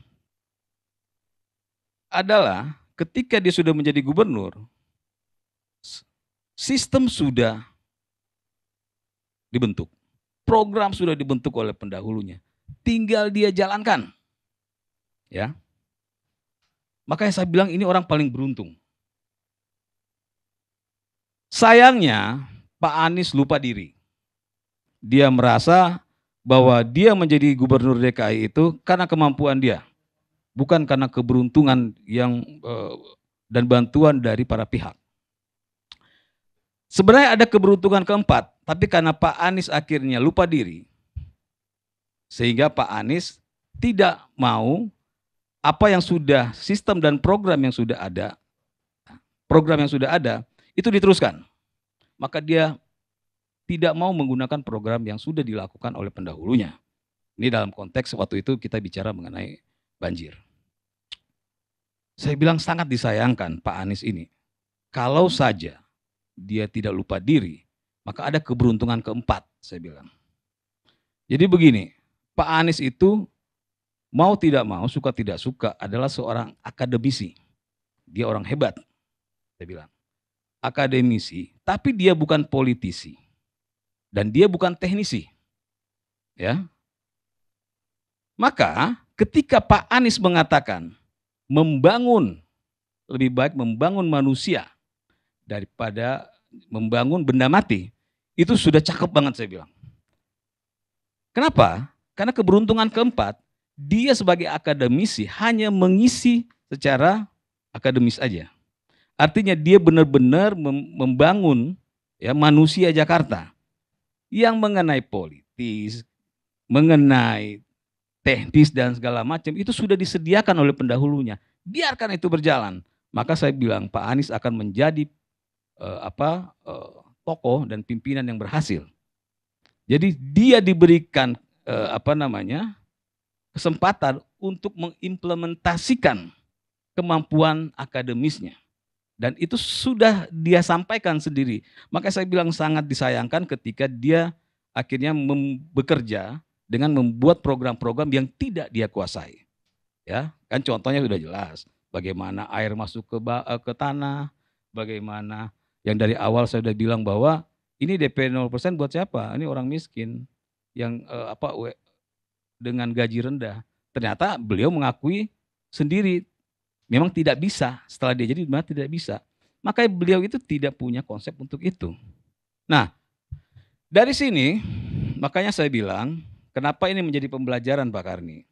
adalah ketika dia sudah menjadi gubernur, sistem sudah dibentuk. Program sudah dibentuk oleh pendahulunya. Tinggal dia jalankan. Ya. Makanya saya bilang ini orang paling beruntung. Sayangnya Pak Anies lupa diri. Dia merasa bahwa dia menjadi gubernur DKI itu karena kemampuan dia. Bukan karena keberuntungan yang dan bantuan dari para pihak. Sebenarnya ada keberuntungan keempat, tapi karena Pak Anies akhirnya lupa diri, sehingga Pak Anies tidak mau apa yang sudah, sistem dan program yang sudah ada itu diteruskan. Maka dia tidak mau menggunakan program yang sudah dilakukan oleh pendahulunya. Ini dalam konteks waktu itu kita bicara mengenai banjir. Saya bilang sangat disayangkan Pak Anies ini. Kalau saja dia tidak lupa diri, maka ada keberuntungan keempat, saya bilang. Jadi begini, Pak Anies itu mau tidak mau, suka tidak suka adalah seorang akademisi. Dia orang hebat, saya bilang. Akademisi, tapi dia bukan politisi. Dan dia bukan teknisi. Ya. Maka ketika Pak Anies mengatakan lebih baik membangun manusia daripada membangun benda mati, itu sudah cakep banget saya bilang. Kenapa? Karena keberuntungan keempat, dia sebagai akademisi hanya mengisi secara akademis aja. Artinya dia benar-benar membangun ya manusia Jakarta yang mengenai politis, mengenai teknis dan segala macam itu sudah disediakan oleh pendahulunya. Biarkan itu berjalan. Maka saya bilang Pak Anies akan menjadi tokoh dan pimpinan yang berhasil. Jadi dia diberikan kesempatan untuk mengimplementasikan kemampuan akademisnya. Dan itu sudah dia sampaikan sendiri. Maka saya bilang sangat disayangkan ketika dia akhirnya bekerja dengan membuat program-program yang tidak dia kuasai. Ya, kan contohnya sudah jelas. Bagaimana air masuk ke tanah, bagaimana yang dari awal saya sudah bilang bahwa ini DP 0% buat siapa? Ini orang miskin yang dengan gaji rendah. Ternyata beliau mengakui sendiri memang tidak bisa, setelah dia jadi memang tidak bisa. Makanya beliau itu tidak punya konsep untuk itu. Nah, dari sini makanya saya bilang, kenapa ini menjadi pembelajaran Pak Karni?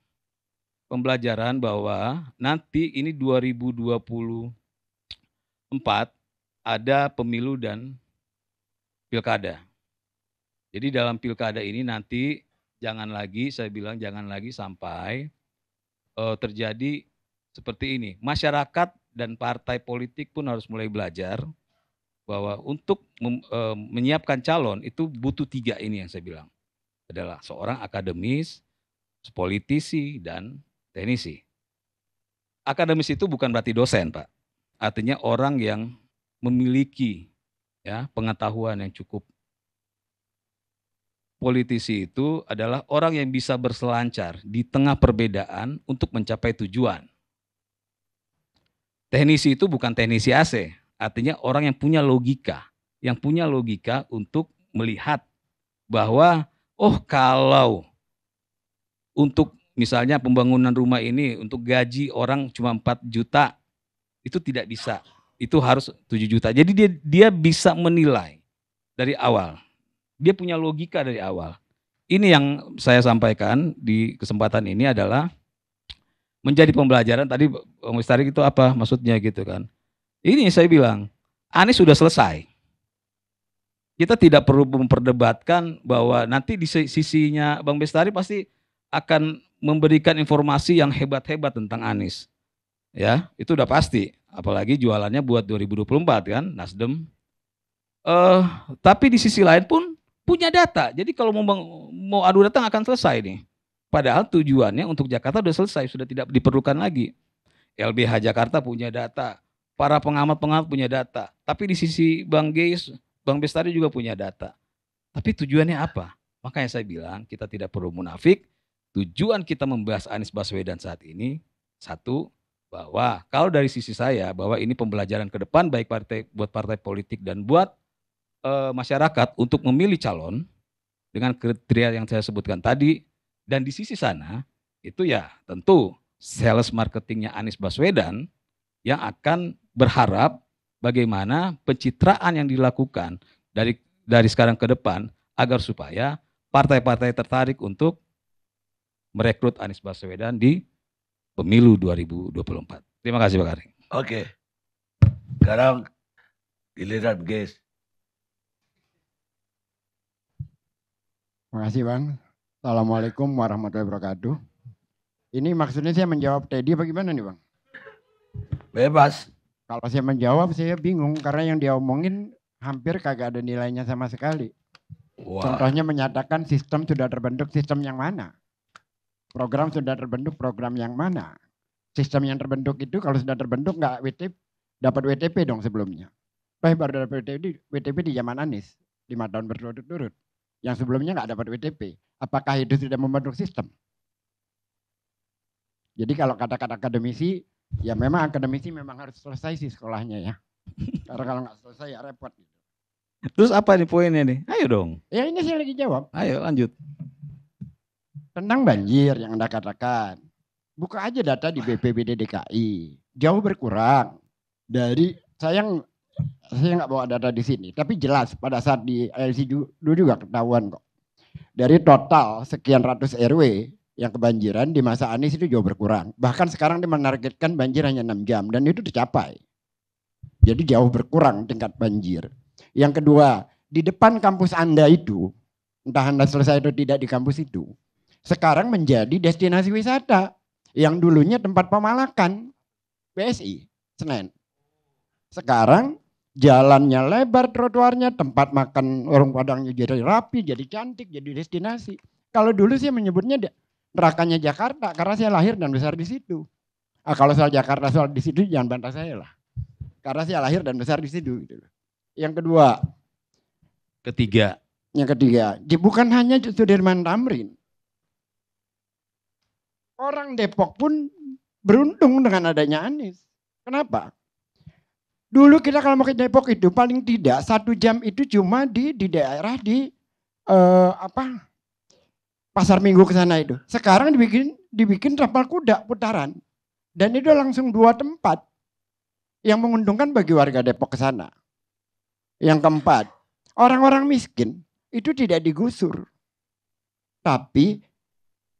Pembelajaran bahwa nanti ini 2024 ada pemilu dan pilkada. Jadi dalam pilkada ini nanti jangan lagi, saya bilang jangan lagi sampai terjadi seperti ini. Masyarakat dan partai politik pun harus mulai belajar bahwa untuk menyiapkan calon itu butuh 3 ini yang saya bilang. Adalah seorang akademis, politisi, dan teknisi. Akademis itu bukan berarti dosen, Pak. Artinya orang yang memiliki ya pengetahuan yang cukup. Politisi itu adalah orang yang bisa berselancar di tengah perbedaan untuk mencapai tujuan. Teknisi itu bukan teknisi AC, artinya orang yang punya logika untuk melihat bahwa kalau untuk misalnya pembangunan rumah ini untuk gaji orang cuma 4 juta, itu tidak bisa. Itu harus 7 juta. Jadi dia bisa menilai dari awal. Dia punya logika dari awal. Ini yang saya sampaikan di kesempatan ini adalah menjadi pembelajaran. Tadi Bang Bestari itu apa maksudnya gitu kan. Ini saya bilang, Anies sudah selesai. Kita tidak perlu memperdebatkan bahwa nanti di sisinya Bang Bestari pasti akan memberikan informasi yang hebat-hebat tentang Anies. Ya, itu udah pasti. Apalagi jualannya buat 2024 kan, Nasdem. Tapi di sisi lain pun punya data. Jadi kalau mau adu datang akan selesai nih. Padahal tujuannya untuk Jakarta sudah selesai, sudah tidak diperlukan lagi. LBH Jakarta punya data, para pengamat-pengamat punya data. Tapi di sisi Bang Geis, Bang Bestari juga punya data. Tapi tujuannya apa? Makanya saya bilang kita tidak perlu munafik. Tujuan kita membahas Anies Baswedan saat ini, satu, bahwa kalau dari sisi saya, bahwa ini pembelajaran ke depan baik buat partai politik dan buat masyarakat untuk memilih calon dengan kriteria yang saya sebutkan tadi. Dan di sisi sana itu ya tentu sales marketingnya Anies Baswedan yang akan berharap bagaimana pencitraan yang dilakukan dari sekarang ke depan agar supaya partai-partai tertarik untuk merekrut Anies Baswedan di pemilu 2024. Terima kasih Pak Karing. Oke. Sekarang giliran Geis. Terima kasih Bang. Assalamualaikum warahmatullahi wabarakatuh. Ini maksudnya saya menjawab Teddy bagaimana nih Bang? Bebas. Kalau saya menjawab saya bingung karena yang dia omongin hampir kagak ada nilainya sama sekali. Wah. Contohnya menyatakan sistem sudah terbentuk, sistem yang mana? Program sudah terbentuk, program yang mana? Sistem yang terbentuk itu kalau sudah terbentuk nggak dapat WTP dong sebelumnya. Baru dapat WTP di zaman Anies 5 tahun berturut-turut. Yang sebelumnya nggak dapat WTP. Apakah itu sudah membentuk sistem? Jadi kalau kata-kata akademisi, ya memang akademisi memang harus selesai sih sekolahnya ya. Karena kalau nggak selesai ya repot. Terus apa nih poinnya nih? Ayo dong. Ya ini saya lagi jawab. Ayo lanjut. Tentang banjir yang Anda katakan. Buka aja data di BPBD DKI. Jauh berkurang. Dari saya nggak bawa data di sini. Tapi jelas pada saat di LC dulu juga ketahuan kok. Dari total sekian ratus RW yang kebanjiran di masa Anies itu jauh berkurang. Bahkan sekarang dia menargetkan banjir hanya 6 jam dan itu tercapai. Jadi jauh berkurang tingkat banjir. Yang kedua, di depan kampus Anda itu, entah Anda selesai atau tidak di kampus itu, sekarang menjadi destinasi wisata yang dulunya tempat pemalakan BSI, Senen. Sekarang jalannya lebar, trotoarnya, tempat makan warung padangnya jadi rapi, jadi cantik, jadi destinasi. Kalau dulu saya menyebutnya nerakanya Jakarta karena saya lahir dan besar di situ. Kalau soal Jakarta, soal di situ jangan bantah saya lah. Karena saya lahir dan besar di situ. Gitu. Yang kedua. Yang ketiga, bukan hanya Sudirman Tamrin. Orang Depok pun beruntung dengan adanya Anies. Kenapa? Dulu kita kalau mau ke Depok itu paling tidak 1 jam itu cuma di daerah di Pasar Minggu ke sana itu. Sekarang dibikin tapal kuda putaran. Dan itu langsung 2 tempat yang menguntungkan bagi warga Depok ke sana. Yang keempat, orang-orang miskin itu tidak digusur. Tapi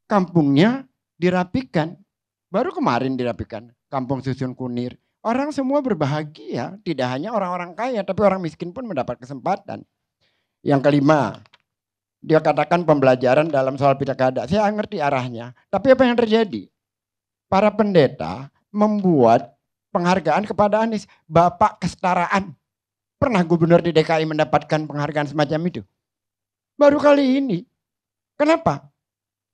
kampungnya dirapikan. Baru kemarin dirapikan. Kampung Susun Kunir. Orang semua berbahagia, tidak hanya orang-orang kaya, tapi orang miskin pun mendapat kesempatan. Yang kelima, dia katakan pembelajaran dalam soal pilkada. Saya ngerti arahnya, tapi apa yang terjadi? Para pendeta membuat penghargaan kepada Anies, Bapak Kesetaraan. Pernah gubernur di DKI mendapatkan penghargaan semacam itu? Baru kali ini. Kenapa?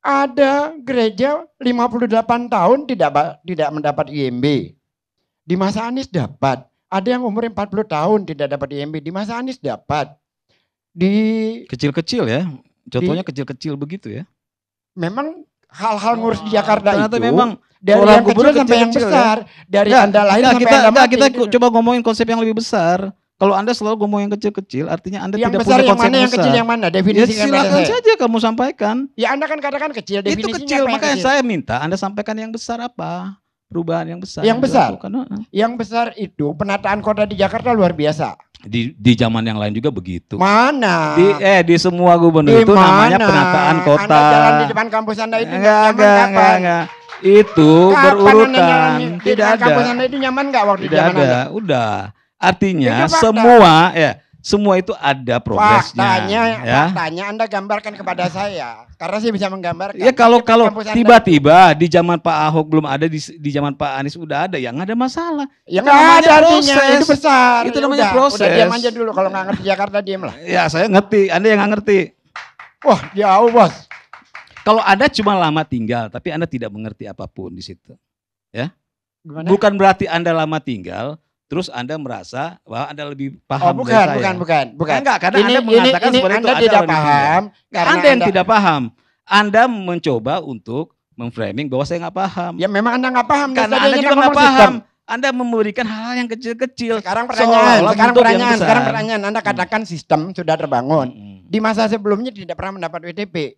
Ada gereja 58 tahun tidak mendapat IMB. Di masa Anies dapat. Ada yang umur 40 tahun tidak dapat IMB. Di masa Anies dapat. Kecil-kecil ya. Contohnya kecil-kecil begitu ya. Memang hal-hal ngurus di Jakarta itu. Memang dari yang kecil sampai yang besar. Ya? Dari Anda lahir sampai Anda mati. Kita coba ngomongin konsep yang lebih besar. Kalau Anda selalu ngomong yang kecil-kecil, artinya Anda yang tidak besar, punya konsep yang mana, yang kecil yang mana? Definisikan ya, silakan saja kamu sampaikan. Ya Anda kan katakan kecil, definisinya itu kecil, makanya saya minta Anda sampaikan yang besar apa? Perubahan yang besar. Yang besar itu penataan kota di Jakarta luar biasa. Di zaman yang lain juga begitu. Mana? Di semua gubernur Di itu namanya mana? penataan kota. Anda jalan di depan kampus Anda itu Enggak, nyaman kapan? enggak. Itu Kapan Anda berurutan. jalan di Tidak depan kampus ada. Anda itu nyaman nggak waktu Tidak zaman ada. Anda? Udah. Artinya Itu fakta. semua itu ada progresnya. Faktanya Anda gambarkan kepada saya. Karena saya bisa menggambarkan. Ya kalau Di depan kampus Anda tiba-tiba di zaman Pak Ahok belum ada, di zaman Pak Anies udah ada, ya nggak ada masalah. itu, ya Itu nggak namanya ada artinya. proses. Itu besar. Itu Ya namanya udah, proses. Udah diam aja dulu. Kalau nggak ngerti Jakarta diam lah. Ya saya ngerti, Anda yang nggak ngerti. Wah jauh bos. Kalau Anda cuma lama tinggal, tapi Anda tidak mengerti apapun di situ. Gimana? Bukan berarti Anda lama tinggal, terus Anda merasa bahwa Anda lebih paham Oh dari bukan, saya. bukan. Enggak, karena Anda mengatakan seperti itu Anda ada tidak orang yang paham. Karena Anda yang tidak paham. Anda mencoba untuk memframing bahwa saya nggak paham. Ya memang Anda nggak paham. Karena Tadi Anda kita juga nggak ngomong paham. sistem. Anda memberikan hal-hal yang kecil-kecil. Sekarang Seolah-olah bentuk yang besar. sekarang pertanyaan. Anda katakan sistem sudah terbangun. Di masa sebelumnya tidak pernah mendapat WTP.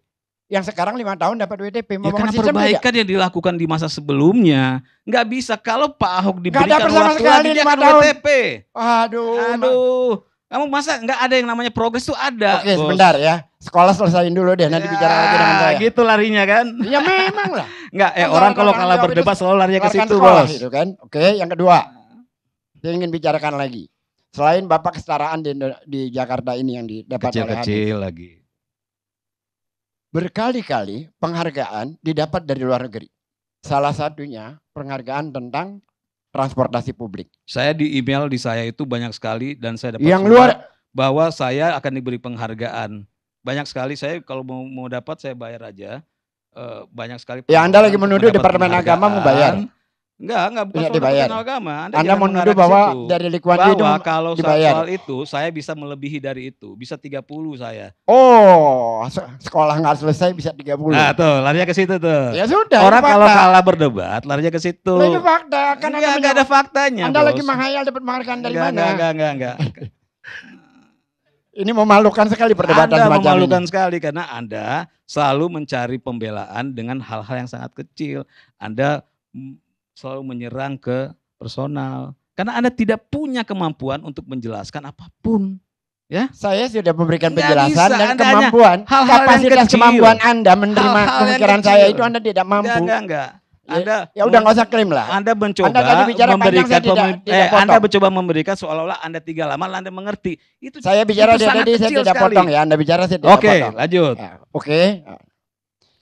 Yang sekarang 5 tahun dapat WTP. Ya Membangun karena sistem tidak. perbaikan yang dilakukan di masa sebelumnya. Nggak bisa kalau Pak Ahok Nggak diberikan dapat sama waktu sekali lagi dia 5 akan tahun. WTP. Aduh. Kamu masa nggak ada yang namanya progres itu ada. Oke Bos. sebentar ya. Sekolah selesaiin dulu deh. Nanti bicara lagi dengan saya. Gitu larinya kan. Ya memang lah. Nggak, Kan orang kalau tanggung kalah jawab berdebat itu selalu larinya ke keluarkan situ, sekolah, Bos. gitu kan. Oke, yang kedua. Saya ingin bicarakan lagi. Selain Bapak kesetaraan di Jakarta ini yang didapat oleh Anies. Kecil-kecil lagi. Berkali-kali penghargaan didapat dari luar negeri. Salah satunya penghargaan tentang transportasi publik. Saya di email di saya itu banyak sekali dan saya dapat Yang surat luar bahwa saya akan diberi penghargaan. Banyak sekali saya kalau mau dapat saya bayar aja. Banyak sekali. Ya Anda lagi untuk menuduh mendapat Departemen Agama penghargaan. Membayar. Enggak bukan Tidak soal dibayar. Departemen Agama. Anda jangan menuduh mengarah ke bahwa situ. dari Lee Kuan Yew itu Bahwa kalau dibayar. soal itu saya bisa melebihi dari itu. Bisa 30 saya. Oh, sekolah nggak selesai bisa 30. Nah tuh larinya ke situ tuh. Ya sudah. Orang itu kalau fakta. kalah berdebat larinya ke situ. Nah, itu fakta. Kan Enggak ada faktanya. Anda Bos. lagi menghayal dapat penghargaan dari mana? Enggak. Ini memalukan sekali perdebatan Anda semacam memalukan ini. sekali karena Anda selalu mencari pembelaan dengan hal-hal yang sangat kecil. Anda selalu menyerang ke personal. Karena Anda tidak punya kemampuan untuk menjelaskan apapun. Saya sudah memberikan Nggak penjelasan bisa, dan Anda kemampuan. hal-hal yang Kapasitas kecil. kemampuan Anda menerima Hal-hal yang pemikiran kecil. saya itu Anda tidak mampu. Enggak. Anda Ya udah nggak usah klaim lah. Anda mencoba Anda tadi bicara panjang, memberikan saya tidak potong. Anda mencoba memberikan seolah-olah Anda 3 lama Anda mengerti. Itu Saya bicara itu dari sangat tadi saya kecil tidak sekali. potong ya. Anda bicara saya tidak Oke, potong. lanjut. Ya, Oke.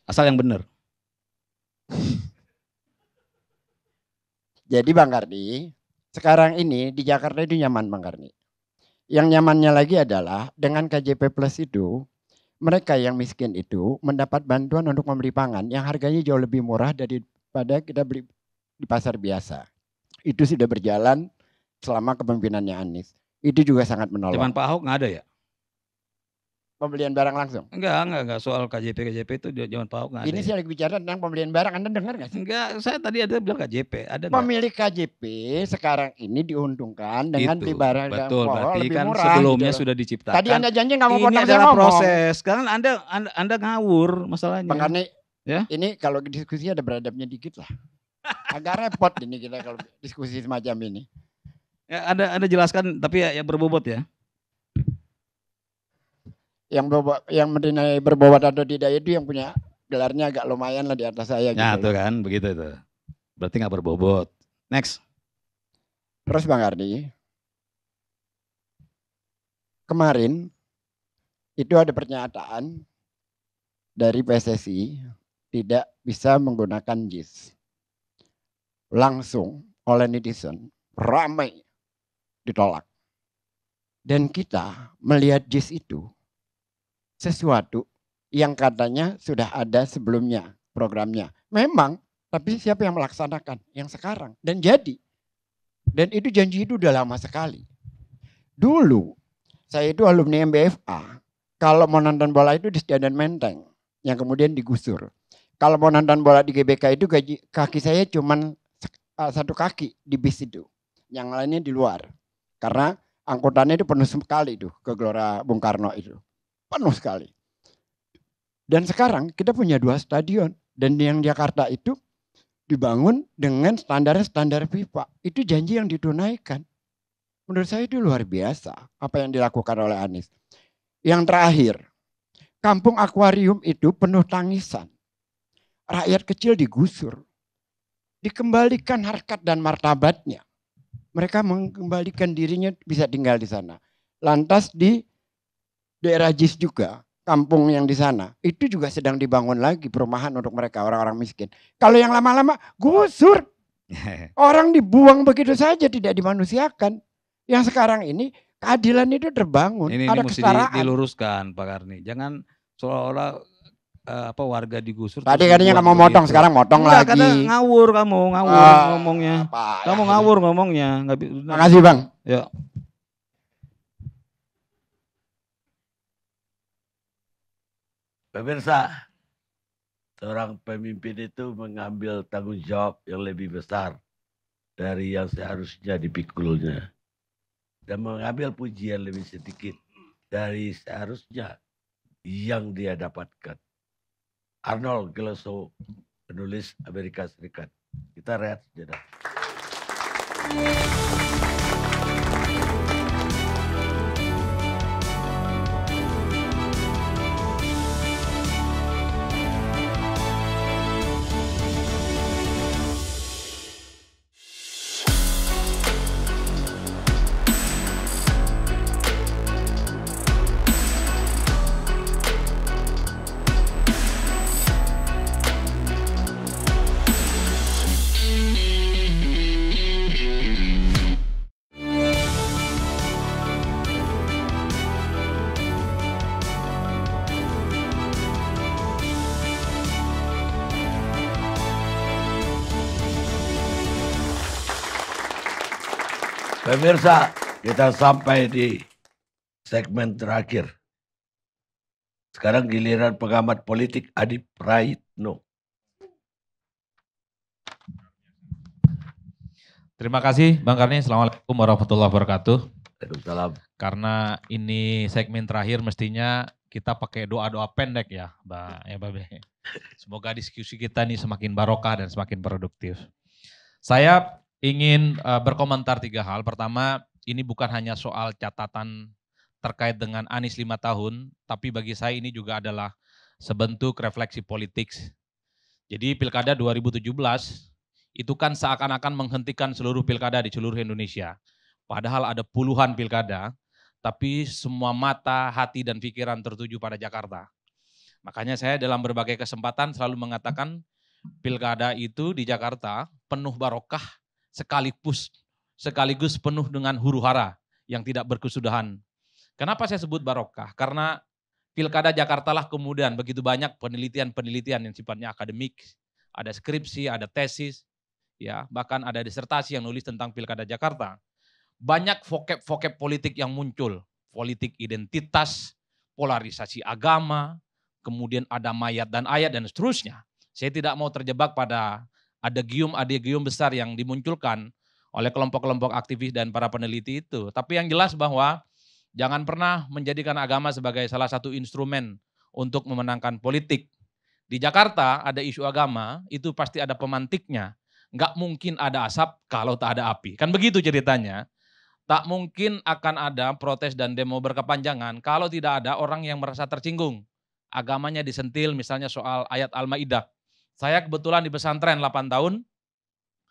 Asal yang benar. Jadi Bang Karni, sekarang ini di Jakarta itu nyaman Bang Karni. Yang nyamannya lagi adalah dengan KJP Plus itu, mereka yang miskin itu mendapat bantuan untuk membeli pangan yang harganya jauh lebih murah daripada kita beli di pasar biasa. Itu sudah berjalan selama kepemimpinannya Anies. Itu juga sangat Zaman menolong. Pak Ahok nggak ada ya? Pembelian barang langsung. Enggak soal KJP itu zaman Pak Ahok nggak ada. Ini ya? saya lagi bicara tentang pembelian barang. Anda dengar nggak sih? Enggak, saya tadi ada bilang KJP, ada nggak? Pemilik KJP sekarang ini diuntungkan dengan beli barang betul, pokok berarti lebih kan murah. sebelumnya gitu loh. sudah diciptakan. Tadi Anda janji nggak mau ini potong saya adalah ngomong. proses. Sekarang Anda ngawur masalahnya. Bang Karni, Ya. ini kalau diskusi ada beradabnya dikit lah. Agak repot ini kita kalau diskusi semacam ini. Ya, Anda jelaskan tapi ya berbobot ya. Yang menilai berbobot atau tidak itu yang punya gelarnya agak lumayan lah di atas saya. Ya gitu. tuh kan, begitu itu. Berarti nggak berbobot. Next. Terus Bang Karni, kemarin itu ada pernyataan dari PSSI tidak bisa menggunakan JIS. Langsung oleh netizen ramai ditolak. Dan kita melihat JIS itu sesuatu yang katanya sudah ada sebelumnya programnya. Memang, tapi siapa yang melaksanakan? Yang sekarang. Dan jadi. Dan itu janji itu udah lama sekali. Dulu, saya itu alumni MBFA. Kalau mau nonton bola itu di Stadion Menteng. Yang kemudian digusur. Kalau mau nonton bola di GBK itu kaki saya cuman satu kaki di bis itu. Yang lainnya di luar. Karena angkutannya itu penuh sekali itu ke Gelora Bung Karno itu. Penuh sekali. Dan sekarang kita punya 2 stadion. Dan yang Jakarta itu dibangun dengan standar FIFA. Itu janji yang ditunaikan. Menurut saya itu luar biasa apa yang dilakukan oleh Anies. Yang terakhir, kampung akuarium itu penuh tangisan. Rakyat kecil digusur. Dikembalikan harkat dan martabatnya. Mereka mengembalikan dirinya bisa tinggal di sana. Lantas di daerah JIS juga, kampung yang di sana, itu juga sedang dibangun lagi perumahan untuk mereka, orang-orang miskin. Kalau yang lama-lama gusur. Orang dibuang begitu saja, tidak dimanusiakan. Yang sekarang ini keadilan itu terbangun, Ini ada mesti kesetaraan. diluruskan Pak Karni. Jangan seolah-olah warga digusur. Tadi terus katanya dibuang kamu motong, begitu. sekarang motong Enggak, lagi. kadang ngawur kamu ngomongnya. Kamu ngawur ngomongnya. Makasih Bang. Ya. Pemirsa, seorang pemimpin itu mengambil tanggung jawab yang lebih besar dari yang seharusnya dipikulnya. Dan mengambil pujian lebih sedikit dari seharusnya yang dia dapatkan. Arnold Glasow, penulis Amerika Serikat. Kita rehat sejenak. Pemirsa, kita sampai di segmen terakhir. Sekarang giliran pengamat politik Adi Praitno. Terima kasih Bang Karni. Assalamualaikum warahmatullahi wabarakatuh. Waalaikumsalam. Karena ini segmen terakhir mestinya kita pakai doa-doa pendek ya Babe. Semoga diskusi kita ini semakin barokah dan semakin produktif. Saya ingin berkomentar 3 hal. Pertama, ini bukan hanya soal catatan terkait dengan Anies 5 tahun, tapi bagi saya ini juga adalah sebentuk refleksi politik. Jadi Pilkada 2017 itu kan seakan-akan menghentikan seluruh pilkada di seluruh Indonesia. Padahal ada puluhan pilkada, tapi semua mata, hati, dan pikiran tertuju pada Jakarta. Makanya saya dalam berbagai kesempatan selalu mengatakan pilkada itu di Jakarta penuh barokah, sekaligus penuh dengan huru hara yang tidak berkesudahan. Kenapa saya sebut barokah? Karena pilkada Jakarta lah kemudian begitu banyak penelitian-penelitian yang sifatnya akademik, ada skripsi, ada tesis, ya bahkan ada disertasi yang nulis tentang pilkada Jakarta. Banyak vocab politik yang muncul, politik identitas, polarisasi agama, kemudian ada mayat dan ayat dan seterusnya. Saya tidak mau terjebak pada adagium besar yang dimunculkan oleh kelompok-kelompok aktivis dan para peneliti itu. Tapi yang jelas bahwa jangan pernah menjadikan agama sebagai salah satu instrumen untuk memenangkan politik. Di Jakarta ada isu agama, itu pasti ada pemantiknya. Nggak mungkin ada asap kalau tak ada api. Kan begitu ceritanya. Tak mungkin akan ada protes dan demo berkepanjangan kalau tidak ada orang yang merasa tersinggung. Agamanya disentil misalnya soal ayat Al-Maidah. Saya kebetulan di pesantren 8 tahun,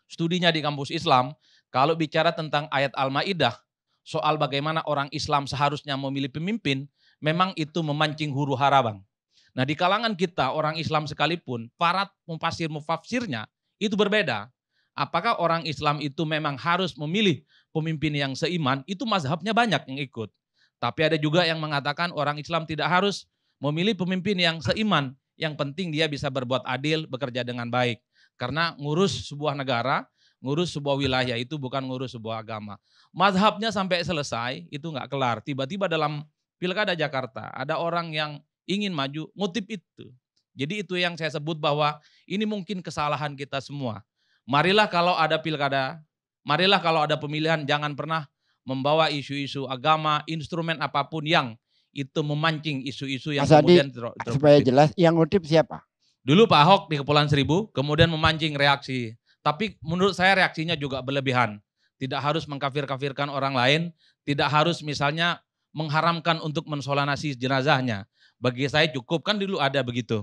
studinya di kampus Islam, kalau bicara tentang ayat Al-Maidah, soal bagaimana orang Islam seharusnya memilih pemimpin, memang itu memancing huru hara Bang. Nah di kalangan kita orang Islam sekalipun, para mufasirnya itu berbeda. Apakah orang Islam itu memang harus memilih pemimpin yang seiman? Itu mazhabnya banyak yang ikut. Tapi ada juga yang mengatakan orang Islam tidak harus memilih pemimpin yang seiman. Yang penting dia bisa berbuat adil, bekerja dengan baik. Karena ngurus sebuah negara, ngurus sebuah wilayah itu bukan ngurus sebuah agama. Mazhabnya sampai selesai itu nggak kelar. Tiba-tiba dalam pilkada Jakarta ada orang yang ingin maju ngutip itu. Jadi itu yang saya sebut bahwa ini mungkin kesalahan kita semua. Marilah kalau ada pilkada, marilah kalau ada pemilihan jangan pernah membawa isu-isu agama, instrumen apapun yang itu memancing isu-isu yang Mas Adi, kemudian supaya jelas, yang ngutip siapa? Dulu Pak Ahok di Kepulauan Seribu, kemudian memancing reaksi. Tapi menurut saya reaksinya juga berlebihan. tidak harus mengkafir-kafirkan orang lain, tidak harus misalnya mengharamkan untuk mensolanasi jenazahnya. Bagi saya cukup, kan dulu ada begitu.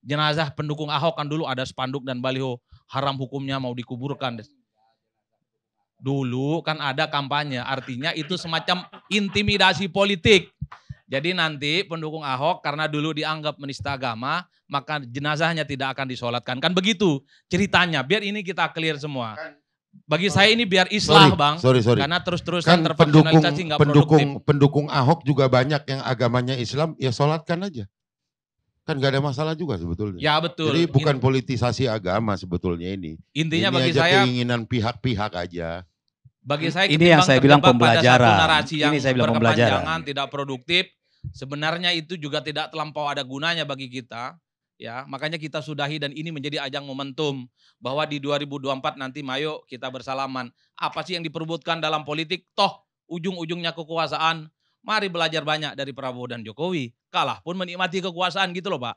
Jenazah pendukung Ahok kan dulu ada spanduk dan baliho, haram hukumnya mau dikuburkan. Dulu kan ada kampanye, artinya itu semacam intimidasi politik. Jadi nanti pendukung Ahok karena dulu dianggap menista agama, maka jenazahnya tidak akan disolatkan. Kan begitu ceritanya, biar ini kita clear semua. Bagi saya ini biar islah Bang, Sorry. karena terus-terusan Kan terfaksionalisasi nggak produktif. pendukung Ahok juga banyak yang agamanya Islam, ya sholatkan aja. Kan gak ada masalah juga sebetulnya. Ya betul. Jadi bukan politisasi agama sebetulnya ini. Intinya Ini bagi aja saya, keinginan pihak-pihak aja. bagi saya Ini yang ketimbang saya bilang terjebak pada satu pembelajaran. narasi yang Ini saya bilang berkepanjangan, tidak produktif, sebenarnya itu juga tidak terlampau ada gunanya bagi kita. Ya, makanya kita sudahi dan ini menjadi ajang momentum bahwa di 2024 nanti mayo kita bersalaman. Apa sih yang diperebutkan dalam politik? Toh ujung-ujungnya kekuasaan. Mari belajar banyak dari Prabowo dan Jokowi. Kalah pun menikmati kekuasaan gitu loh Pak.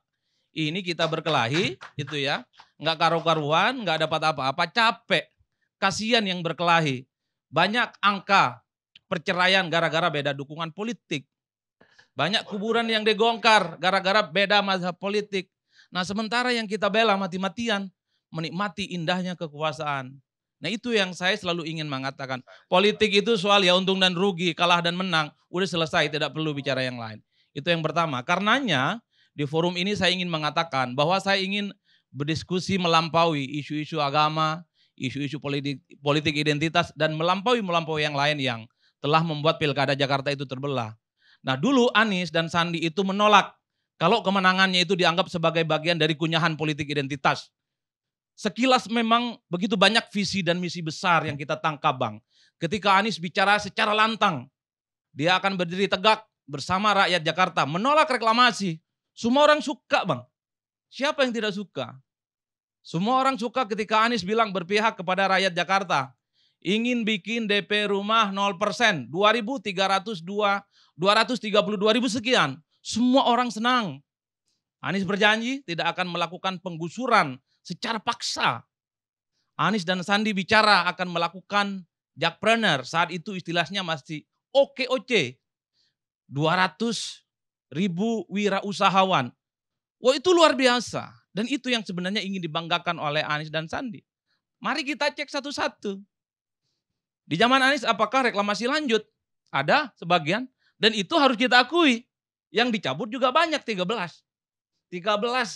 Ini kita berkelahi itu ya. Nggak karu-karuan, nggak dapat apa-apa, capek. Kasihan yang berkelahi. Banyak angka perceraian gara-gara beda dukungan politik. Banyak kuburan yang digongkar gara-gara beda mazhab politik. Nah sementara yang kita bela mati-matian menikmati indahnya kekuasaan. Nah itu yang saya selalu ingin mengatakan. Politik itu soal ya untung dan rugi, kalah dan menang. Udah selesai, tidak perlu bicara yang lain. Itu yang pertama. Karenanya di forum ini saya ingin mengatakan bahwa saya ingin berdiskusi melampaui isu-isu agama, isu-isu politik identitas, dan melampaui yang lain yang telah membuat Pilkada Jakarta itu terbelah. Nah dulu Anies dan Sandi itu menolak kalau kemenangannya itu dianggap sebagai bagian dari kunyahan politik identitas. Sekilas memang begitu banyak visi dan misi besar yang kita tangkap Bang. Ketika Anies bicara secara lantang, dia akan berdiri tegak bersama rakyat Jakarta, menolak reklamasi. Semua orang suka Bang. Siapa yang tidak suka? Semua orang suka ketika Anies bilang berpihak kepada rakyat Jakarta. Ingin bikin DP rumah 0%, 2.332 ribu sekian. Semua orang senang. Anies berjanji tidak akan melakukan penggusuran secara paksa. Anies dan Sandi bicara akan melakukan jakpreneur. Saat itu istilahnya masih OKOC. 200 ribu wirausahawan. Wah itu luar biasa. Dan itu yang sebenarnya ingin dibanggakan oleh Anies dan Sandi. Mari kita cek satu-satu. Di zaman Anies apakah reklamasi lanjut? Ada sebagian. Dan itu harus kita akui. Yang dicabut juga banyak, 13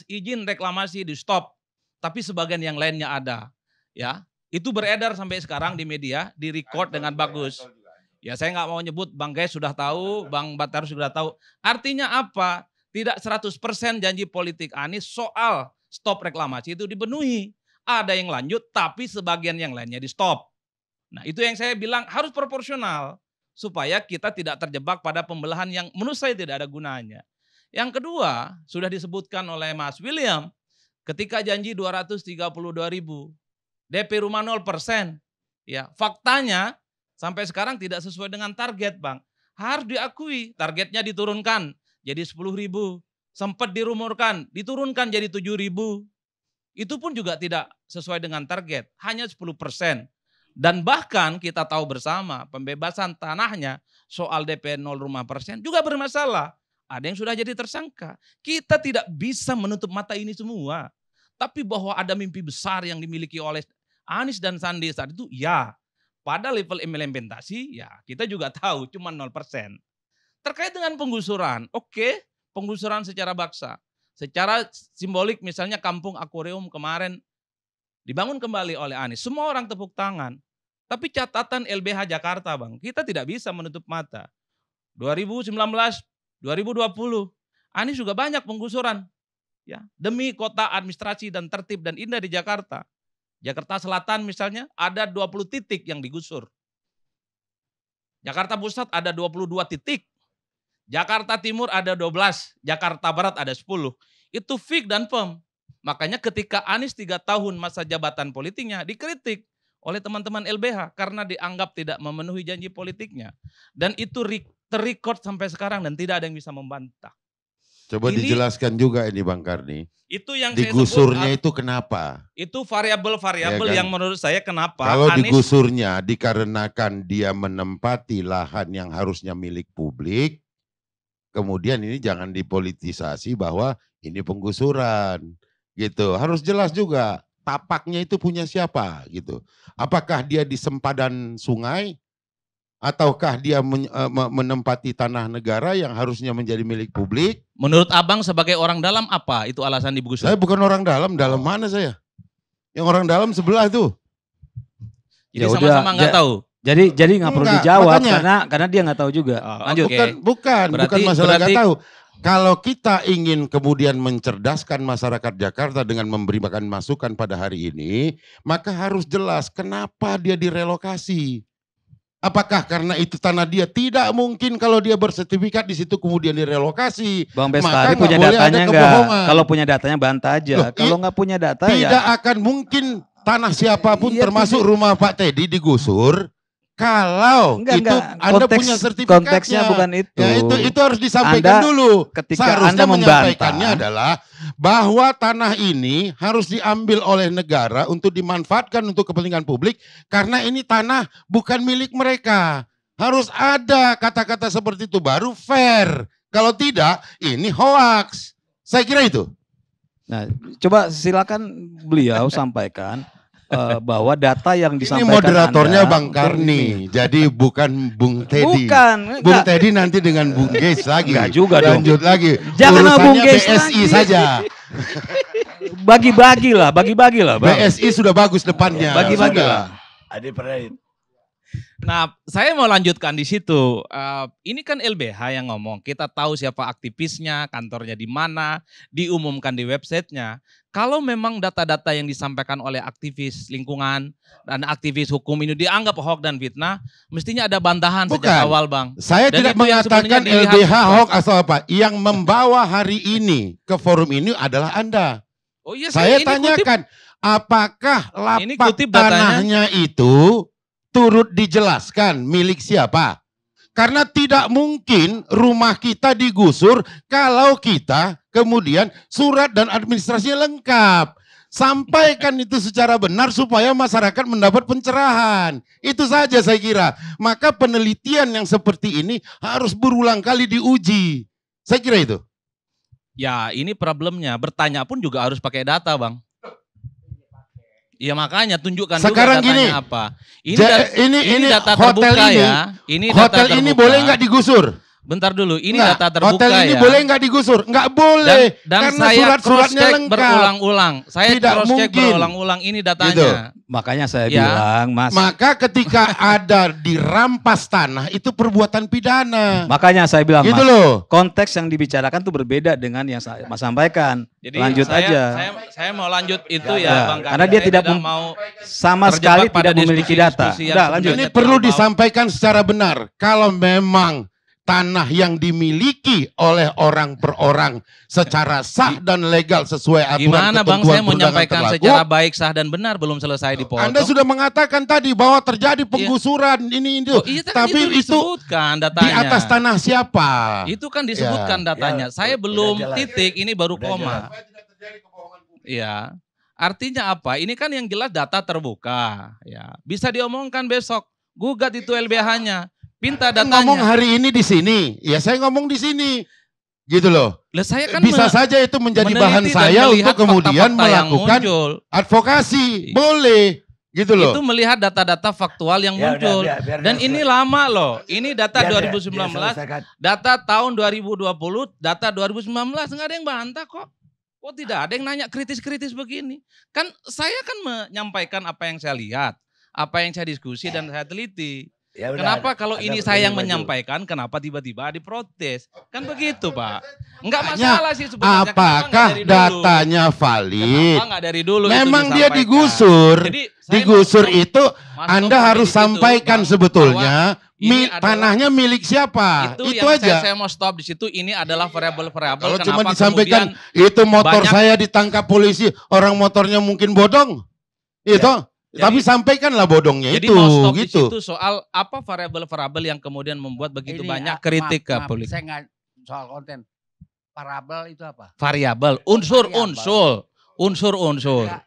izin reklamasi di stop. Tapi sebagian yang lainnya ada. Ya, itu beredar sampai sekarang di media, di record dengan bagus. Ya saya nggak mau nyebut, Bang Gais sudah tahu, Bang Batarus sudah tahu. Artinya apa? Tidak 100% janji politik Anies soal stop reklamasi itu dipenuhi. Ada yang lanjut, tapi sebagian yang lainnya di stop. Nah itu yang saya bilang harus proporsional. Supaya kita tidak terjebak pada pembelahan yang menurut saya tidak ada gunanya. Yang kedua, sudah disebutkan oleh Mas William, ketika janji 232 ribu, DP rumah 0%, ya faktanya sampai sekarang tidak sesuai dengan target Bang. Harus diakui, targetnya diturunkan jadi 10 ribu, sempat dirumorkan, diturunkan jadi 7 ribu. Itu pun juga tidak sesuai dengan target, hanya 10%. Dan bahkan kita tahu bersama pembebasan tanahnya soal DP 0% juga bermasalah. Ada yang sudah jadi tersangka. Kita tidak bisa menutup mata ini semua. Tapi bahwa ada mimpi besar yang dimiliki oleh Anies dan Sandi saat itu ya. Pada level implementasi ya kita juga tahu cuma 0%. Terkait dengan penggusuran, oke, penggusuran secara paksa. Secara simbolik misalnya kampung akuarium kemarin dibangun kembali oleh Anies. Semua orang tepuk tangan. Tapi catatan LBH Jakarta Bang, kita tidak bisa menutup mata. 2019, 2020, Anies juga banyak penggusuran. Ya, demi kota administrasi dan tertib dan indah di Jakarta. Jakarta Selatan misalnya ada 20 titik yang digusur. Jakarta Pusat ada 22 titik. Jakarta Timur ada 12, Jakarta Barat ada 10. Itu fix dan firm. Makanya ketika Anies 3 tahun masa jabatan politiknya dikritik oleh teman-teman LBH karena dianggap tidak memenuhi janji politiknya. Dan itu terrecord sampai sekarang dan tidak ada yang bisa membantah. Coba Ini- dijelaskan juga ini Bang Karni. Itu yang saya Digusurnya sebut, itu kenapa? itu variabel-variabel Ya kan? yang menurut saya kenapa Kalau Anies digusurnya dikarenakan dia menempati lahan yang harusnya milik publik, kemudian ini jangan dipolitisasi bahwa ini penggusuran gitu. Harus jelas juga tapaknya itu punya siapa gitu. Apakah dia di sempadan sungai ataukah dia menempati tanah negara yang harusnya menjadi milik publik? menurut Abang sebagai orang dalam apa itu alasan digusur? Saya bukan orang dalam mana saya? Yang orang dalam sebelah tuh. Jadi Ya udah, sama-sama nggak tahu. Jadi nggak perlu Enggak, dijawab makanya. karena dia nggak tahu juga. Lanjut. Oke. Bukan Berarti- masalah nggak berarti- tahu. Kalau kita ingin kemudian mencerdaskan masyarakat Jakarta dengan memberikan masukan pada hari ini, maka harus jelas kenapa dia direlokasi. Apakah karena itu tanah dia? Tidak mungkin kalau dia bersertifikat di situ kemudian direlokasi. Bang Maka Bestari nggak punya boleh ada datanya nggak? kebohongan. Kalau punya datanya bantah aja. Loh, Kalau nggak punya data Tidak ya akan mungkin tanah siapapun Iya, termasuk rumah Pak Teddy digusur kalau enggak, itu enggak. Anda punya sertifikatnya. Konteksnya bukan itu. Ya itu harus disampaikan Anda- dulu. ketika Seharusnya Anda membantah. menyampaikannya adalah bahwa tanah ini harus diambil oleh negara untuk dimanfaatkan untuk kepentingan publik karena ini tanah bukan milik mereka. Harus ada kata-kata seperti itu baru fair. Kalau tidak ini hoax. Saya kira itu. Nah, coba silakan beliau sampaikan bahwa data yang Ini disampaikan moderatornya Anda- Bang Karni. Jadi bukan Bung Teddy. Bukan, Bung enggak. Teddy nanti dengan Bung Geis lagi. Enggak juga dong. Lanjut lagi. Jangan sama Bung Urusannya Geis BSI lagi. saja. Bagi-bagi lah, Bang. BSI sudah bagus depannya. Bagi-bagi Sudah. lah. Adi Praid. Nah, saya mau lanjutkan di situ. Ini kan LBH yang ngomong. Kita tahu siapa aktivisnya, kantornya di mana, diumumkan di websitenya. Kalau memang data-data yang disampaikan oleh aktivis lingkungan dan aktivis hukum ini dianggap hoax dan fitnah, mestinya ada bantahan sejak Bukan. awal, Bang. Saya Dan tidak itu yang mengatakan sebenarnya dilihat LBH juga. hoax atau apa. Yang membawa hari ini ke forum ini adalah Anda. Oh iya, Saya ini tanyakan, apakah Ini lapak kutip datanya. tanahnya itu turut dijelaskan milik siapa? Karena tidak mungkin rumah kita digusur kalau kita kemudian surat dan administrasinya lengkap. Sampaikan itu secara benar supaya masyarakat mendapat pencerahan. Itu saja saya kira. Maka penelitian yang seperti ini harus berulang kali diuji. Saya kira itu. Ya, ini problemnya. Bertanya pun juga harus pakai data, Bang. Iya makanya tunjukkan Sekarang juga datanya gini, apa. Ini, ini data hotel terbuka ini, ya. Ini data hotel ini terbuka. boleh nggak digusur? Bentar dulu, ini Nggak, data terbuka hotel ini ya. boleh nggak digusur? Nggak boleh. Dan karena saya surat-suratnya cross-check lengkap. berulang-ulang. Saya Tidak cross-check mungkin. berulang-ulang ini datanya. Gitu. Makanya saya Ya. bilang, Mas. Maka ketika ada dirampas tanah itu perbuatan pidana. Makanya saya bilang, Gitu Mas. loh. Konteks yang dibicarakan tuh berbeda dengan yang saya Mas sampaikan. Jadi Lanjut saya, aja. Saya mau lanjut itu Ya, ya, Bang. karena dia Saya tidak mau Sama terjebak sekali pada tidak memiliki data. diskusi-diskusi yang Udah, lanjut. Ini sebenarnya perlu terlalu disampaikan secara benar. Kalau memang tanah yang dimiliki oleh orang per orang secara sah dan legal sesuai aturan Gimana Bang, ketentuan saya mau perundangan menyampaikan berlaku, secara baik, sah dan benar belum selesai dipotong. Anda sudah mengatakan tadi bahwa terjadi penggusuran ini itu. Oh, iya, kan Tapi itu disebutkan datanya. di atas tanah siapa? Itu kan disebutkan Ya. datanya. Ya, Saya udah belum jelas. titik, ini baru Udah koma. jelas. Iya. Artinya apa? Ini kan yang jelas data terbuka. Ya, bisa diomongkan besok. Gugat itu LBH-nya. Pinta Ngomong datanya. hari ini di sini, ya saya ngomong di sini, gitu loh. Lah saya kan Bisa saja itu menjadi bahan meneliti dan saya melihat untuk kemudian fakta-fakta yang melakukan muncul. advokasi, boleh, gitu loh. Itu melihat data-data faktual yang Ya, muncul. udah, biar Dan dia ini selesai. lama loh. Ini data Biar dia 2019, selesaikan. data tahun 2020, data 2019 nggak ada yang bantah kok. Kok tidak ada yang nanya kritis-kritis begini? Kan saya kan menyampaikan apa yang saya lihat, apa yang saya diskusi dan saya teliti. Ya udah, Kenapa kalau Anda ini begini saya yang maju. menyampaikan, kenapa tiba-tiba diprotes? Kan begitu Pak. Enggak Makanya, masalah sih sebenarnya. Kenapa apakah nggak dari dulu? datanya valid? Kenapa nggak dari dulu itu Memang dia disampaikan? digusur. Jadi, saya Digusur mau- itu masuk Anda ke harus titik itu, sampaikan Bang, sebetulnya bahwa ini adalah- tanahnya milik siapa. Itu, Itu yang aja. saya mau stop di situ. Ini adalah variabel-variabel. Kalau Kenapa cuma disampaikan kemudian itu motor banyak- saya ditangkap polisi, orang motornya mungkin bodong. Itu. Tapi Jadi- sampaikanlah bodongnya jadi itu mau stop di gitu. situ soal apa variabel-variabel yang kemudian membuat begitu Ini, banyak maaf, kritik ke maaf, polisi. Saya nggak soal konten. Parabel itu apa? Variabel, unsur-unsur. Ya,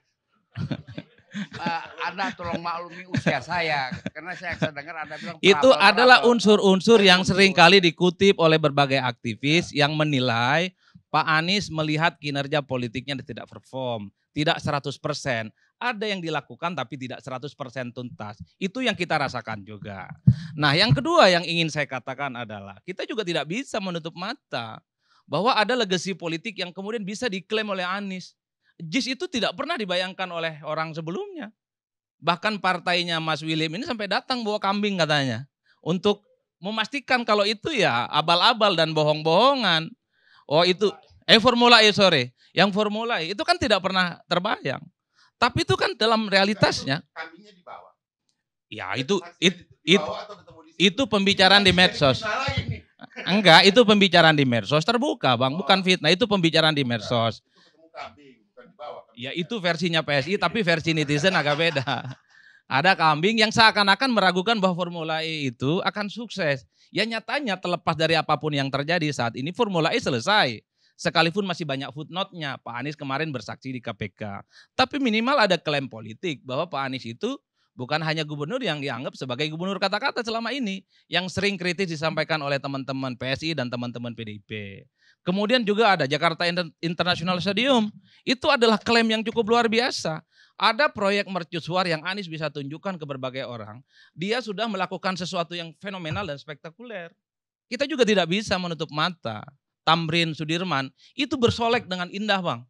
Anda tolong maklumi usia saya karena saya dengar Anda bilang Itu parabel, adalah parabel. unsur-unsur yang seringkali dikutip oleh berbagai aktivis yang menilai Pak Anies melihat kinerja politiknya tidak perform, tidak 100%. Ada yang dilakukan tapi tidak 100% tuntas. Itu yang kita rasakan juga. Nah, yang kedua yang ingin saya katakan adalah kita juga tidak bisa menutup mata bahwa ada legasi politik yang kemudian bisa diklaim oleh Anies. JIS itu tidak pernah dibayangkan oleh orang sebelumnya. Bahkan partainya Mas William ini sampai datang bawa kambing katanya. Untuk memastikan kalau itu ya abal-abal dan bohong-bohongan. Oh itu, Formula E sorry. Yang Formula E itu kan tidak pernah terbayang. Tapi itu kan dalam realitasnya. Kambingnya dibawa. Ya itu pembicaraan di medsos. Enggak, itu pembicaraan di medsos terbuka Bang. Bukan fitnah, itu pembicaraan di medsos. Ya itu versinya PSI tapi versi netizen agak beda. Ada kambing yang seakan-akan meragukan bahwa Formula E itu akan sukses. Ya nyatanya terlepas dari apapun yang terjadi saat ini Formula E selesai. Sekalipun masih banyak footnote-nya. Pak Anies kemarin bersaksi di KPK. Tapi minimal ada klaim politik bahwa Pak Anies itu bukan hanya gubernur yang dianggap sebagai gubernur kata-kata selama ini. Yang sering kritis disampaikan oleh teman-teman PSI dan teman-teman PDIP. Kemudian juga ada Jakarta International Stadium. Itu adalah klaim yang cukup luar biasa. Ada proyek mercusuar yang Anies bisa tunjukkan ke berbagai orang. Dia sudah melakukan sesuatu yang fenomenal dan spektakuler. Kita juga tidak bisa menutup mata. Tamrin Sudirman itu bersolek dengan indah Bang.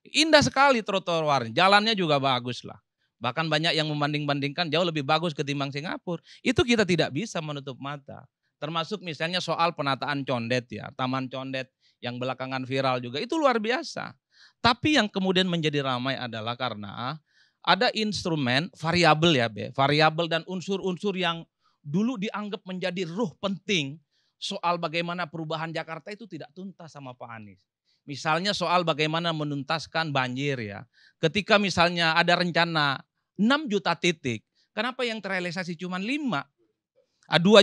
Indah sekali trotoar, jalannya juga bagus lah. Bahkan banyak yang membanding-bandingkan jauh lebih bagus ketimbang Singapura. Itu kita tidak bisa menutup mata. Termasuk misalnya soal penataan Condet ya, Taman Condet yang belakangan viral juga itu luar biasa. Tapi yang kemudian menjadi ramai adalah karena ada instrumen variabel ya variabel dan unsur-unsur yang dulu dianggap menjadi ruh penting soal bagaimana perubahan Jakarta itu tidak tuntas sama Pak Anies. Misalnya soal bagaimana menuntaskan banjir ya. Ketika misalnya ada rencana 6 juta titik, kenapa yang terrealisasi cuma 5? 2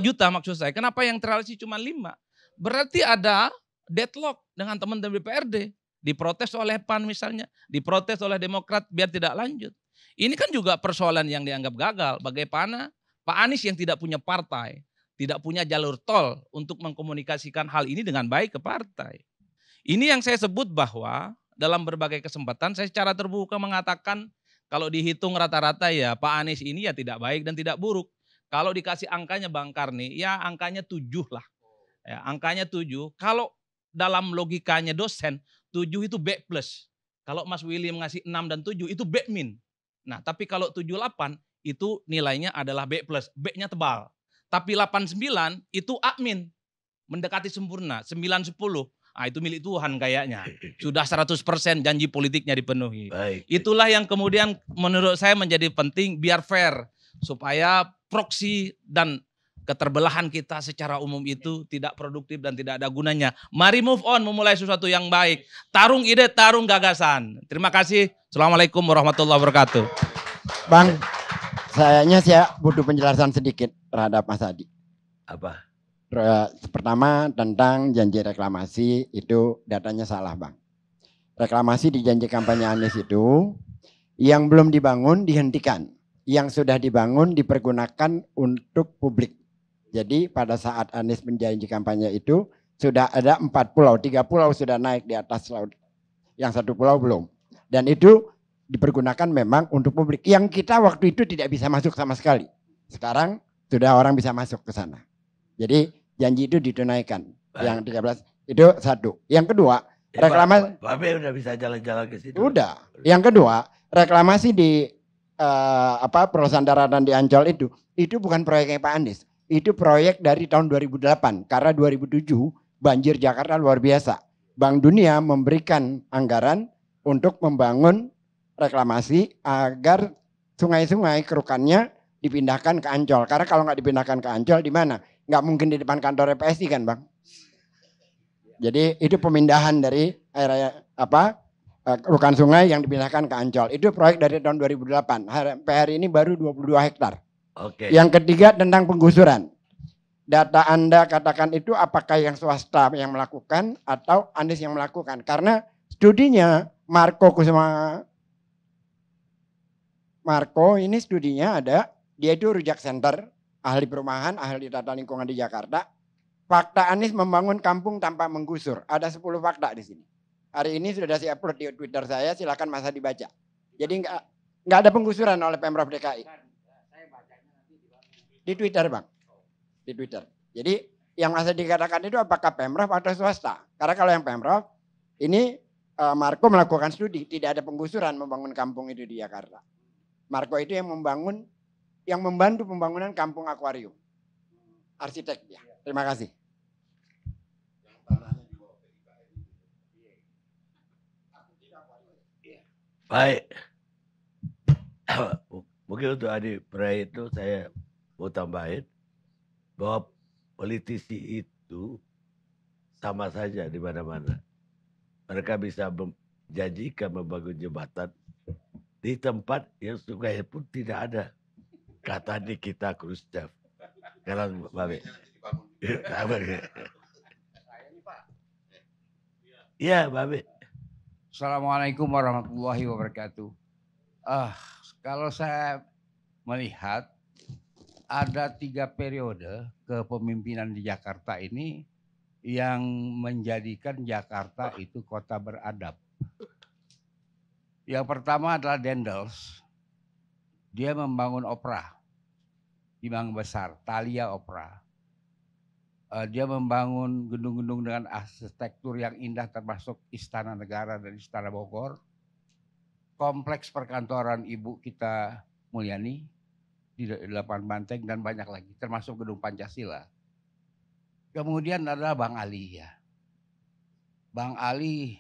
juta maksud saya, kenapa yang terrealisasi cuma 5? Berarti ada deadlock dengan teman-teman DPRD. Diprotes oleh PAN misalnya, diprotes oleh Demokrat biar tidak lanjut. Ini kan juga persoalan yang dianggap gagal. Bagaimana Pak Anies yang tidak punya partai, tidak punya jalur tol untuk mengkomunikasikan hal ini dengan baik ke partai. Ini yang saya sebut bahwa dalam berbagai kesempatan saya secara terbuka mengatakan kalau dihitung rata-rata ya Pak Anies ini ya tidak baik dan tidak buruk. Kalau dikasih angkanya Bang Karni ya angkanya 7 lah. Ya, angkanya 7. Kalau dalam logikanya dosen 7 itu B+. Kalau Mas William ngasih 6 dan 7 itu B-. Nah tapi kalau 78 itu nilainya adalah B+. B-nya tebal. Tapi 89 itu A-. Mendekati sempurna. 9-10. Ah itu milik Tuhan kayaknya. Sudah 100% janji politiknya dipenuhi. Baik. Itulah yang kemudian menurut saya menjadi penting biar fair. Supaya proksi dan keterbelahan kita secara umum itu tidak produktif dan tidak ada gunanya. Mari move on, memulai sesuatu yang baik. Tarung ide, tarung gagasan. Terima kasih. Assalamualaikum warahmatullahi wabarakatuh. Bang, saya butuh penjelasan sedikit terhadap Mas Adi. Apa? Pertama tentang janji reklamasi itu datanya salah Bang. Reklamasi di janji kampanye Anies itu yang belum dibangun dihentikan. Yang sudah dibangun dipergunakan untuk publik. Jadi pada saat Anies menjanji kampanye itu sudah ada 4 pulau, 3 pulau sudah naik di atas laut. Yang 1 pulau belum. Dan itu dipergunakan memang untuk publik. Yang kita waktu itu tidak bisa masuk sama sekali. Sekarang sudah orang bisa masuk ke sana. Jadi janji itu ditunaikan. Yang 13 itu 1. Yang kedua, reklamasi. Pak B udah bisa jalan-jalan ke situ. Udah. Yang kedua, reklamasi di perusahaan daratan di Ancol itu bukan proyeknya Pak Anies. Itu proyek dari tahun 2008 karena 2007 banjir Jakarta luar biasa. Bank Dunia memberikan anggaran untuk membangun reklamasi agar sungai-sungai kerukannya dipindahkan ke Ancol. Karena kalau nggak dipindahkan ke Ancol di mana? Nggak mungkin di depan kantor PSI kan Bang. Jadi itu pemindahan dari kerukan sungai yang dipindahkan ke Ancol. Itu proyek dari tahun 2008. Sampai hari ini baru 22 hektar. Oke. Yang ketiga tentang penggusuran. data Anda katakan itu apakah yang swasta yang melakukan atau Anies yang melakukan. Karena studinya Marco ini studinya ada, dia itu rujak center, ahli perumahan, ahli tata lingkungan di Jakarta. Fakta Anies membangun kampung tanpa menggusur. Ada 10 fakta di sini. Hari ini sudah saya upload di Twitter saya, silakan masa dibaca. Jadi nggak ada penggusuran oleh Pemprov DKI. Di Twitter, Bang. Di Twitter. Jadi yang masa dikatakan itu apakah Pemprov atau swasta? Karena kalau yang Pemprov, ini Marco melakukan studi, tidak ada penggusuran membangun kampung itu di Jakarta. Marco itu yang membantu pembangunan kampung akuarium. Arsitek dia. Terima kasih. Baik. Mungkin untuk adik Prai itu saya mau tambahin bahwa politisi itu sama saja di mana-mana. Mereka bisa menjanjikan membangun jembatan di tempat yang sungai pun tidak ada. Kata Nikita Khrushchev. Sekarang Babe. Iya, Babe. Assalamualaikum warahmatullahi wabarakatuh. Kalau saya melihat ada 3 periode kepemimpinan di Jakarta ini yang menjadikan Jakarta itu kota beradab. Yang pertama adalah Dendels. Dia membangun opera di Mangga Besar, Thalia Opera. Dia membangun gedung-gedung dengan arsitektur yang indah termasuk Istana Negara dan Istana Bogor. Kompleks perkantoran ibu kita Mulyani di Delapan Banteng dan banyak lagi termasuk gedung Pancasila. Kemudian adalah Bang Ali ya. Bang Ali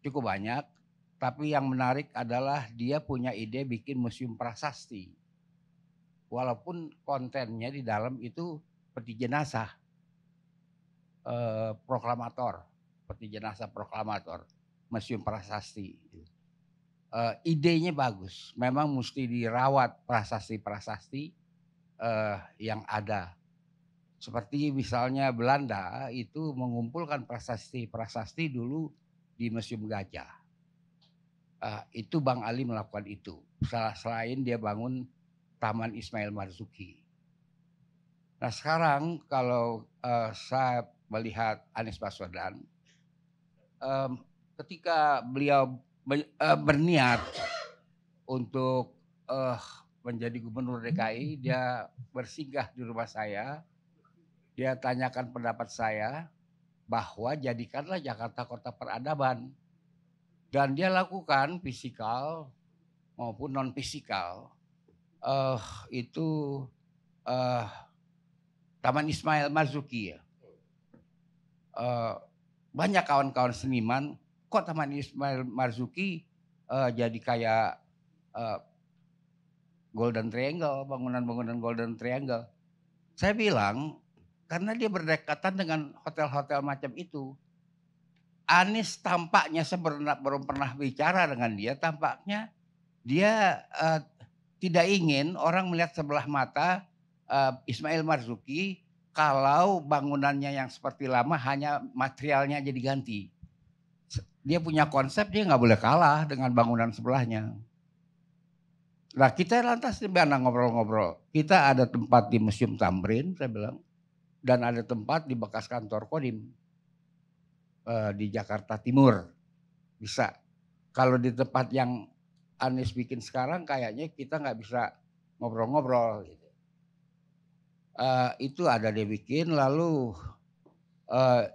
cukup banyak, tapi yang menarik adalah dia punya ide bikin museum prasasti. Walaupun kontennya di dalam itu peti jenazah. Proklamator, peti jenazah proklamator, museum prasasti. Idenya bagus, memang mesti dirawat prasasti-prasasti yang ada. Seperti misalnya Belanda itu mengumpulkan prasasti-prasasti dulu di Museum Gajah. Itu Bang Ali melakukan itu. Selain dia bangun Taman Ismail Marzuki. Nah sekarang kalau saya melihat Anies Baswedan, ketika beliau berniat untuk menjadi gubernur DKI, dia bersinggah di rumah saya, dia tanyakan pendapat saya bahwa jadikanlah Jakarta kota peradaban. Dan dia lakukan fisikal maupun non fisikal, itu Taman Ismail Marzuki ya. Banyak kawan-kawan seniman, kok Taman Ismail Marzuki jadi kayak Golden Triangle, bangunan-bangunan Golden Triangle. Saya bilang, karena dia berdekatan dengan hotel-hotel macam itu. Anies tampaknya, saya belum pernah bicara dengan dia, tampaknya dia tidak ingin orang melihat sebelah mata Ismail Marzuki kalau bangunannya yang seperti lama hanya materialnya jadi ganti. Dia punya konsep, dia nggak boleh kalah dengan bangunan sebelahnya. Nah kita lantas di mana ngobrol-ngobrol. Kita ada tempat di Museum Tamrin, saya bilang. Dan ada tempat di bekas kantor Kodim. Di Jakarta Timur. Bisa. Kalau di tempat yang Anies bikin sekarang kayaknya kita nggak bisa ngobrol-ngobrol. Gitu. Itu ada dia bikin, lalu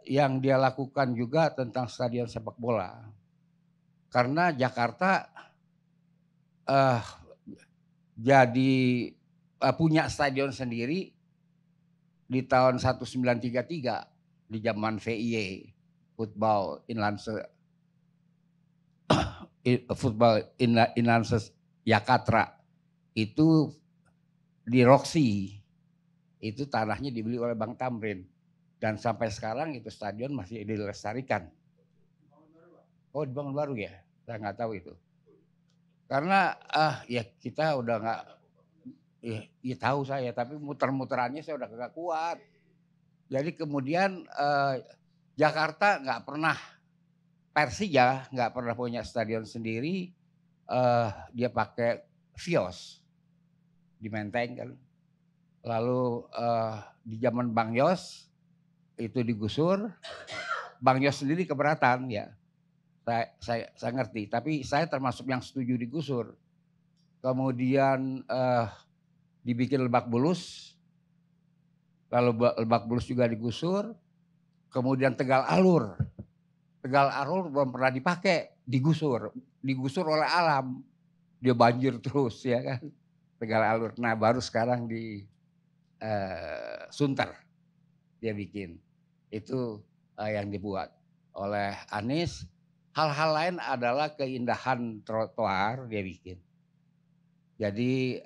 yang dia lakukan juga tentang stadion sepak bola. Karena Jakarta jadi punya stadion sendiri di tahun 1933 di zaman VIE, Football Inlanses Yakatra. Itu di Roxy. Itu tanahnya dibeli oleh Bang Tamrin. Dan sampai sekarang itu stadion masih dilestarikan. Oh dibangun baru ya? Saya nggak tahu itu. Karena ya kita udah nggak, ya tahu saya, tapi muter-muterannya saya udah gak kuat. Jadi kemudian Jakarta nggak pernah, Persija nggak pernah punya stadion sendiri, dia pakai Vios di Menteng kan. Lalu di zaman Bang Yos itu digusur, Bang Yos sendiri keberatan ya. Saya ngerti, tapi saya termasuk yang setuju digusur. Kemudian dibikin Lebak Bulus, lalu Lebak Bulus juga digusur. Kemudian Tegal Alur belum pernah dipakai, digusur oleh alam, dia banjir terus ya kan. Tegal Alur, nah baru sekarang di Sunter dia bikin, itu yang dibuat oleh Anies. Hal-hal lain adalah keindahan trotoar dia bikin. Jadi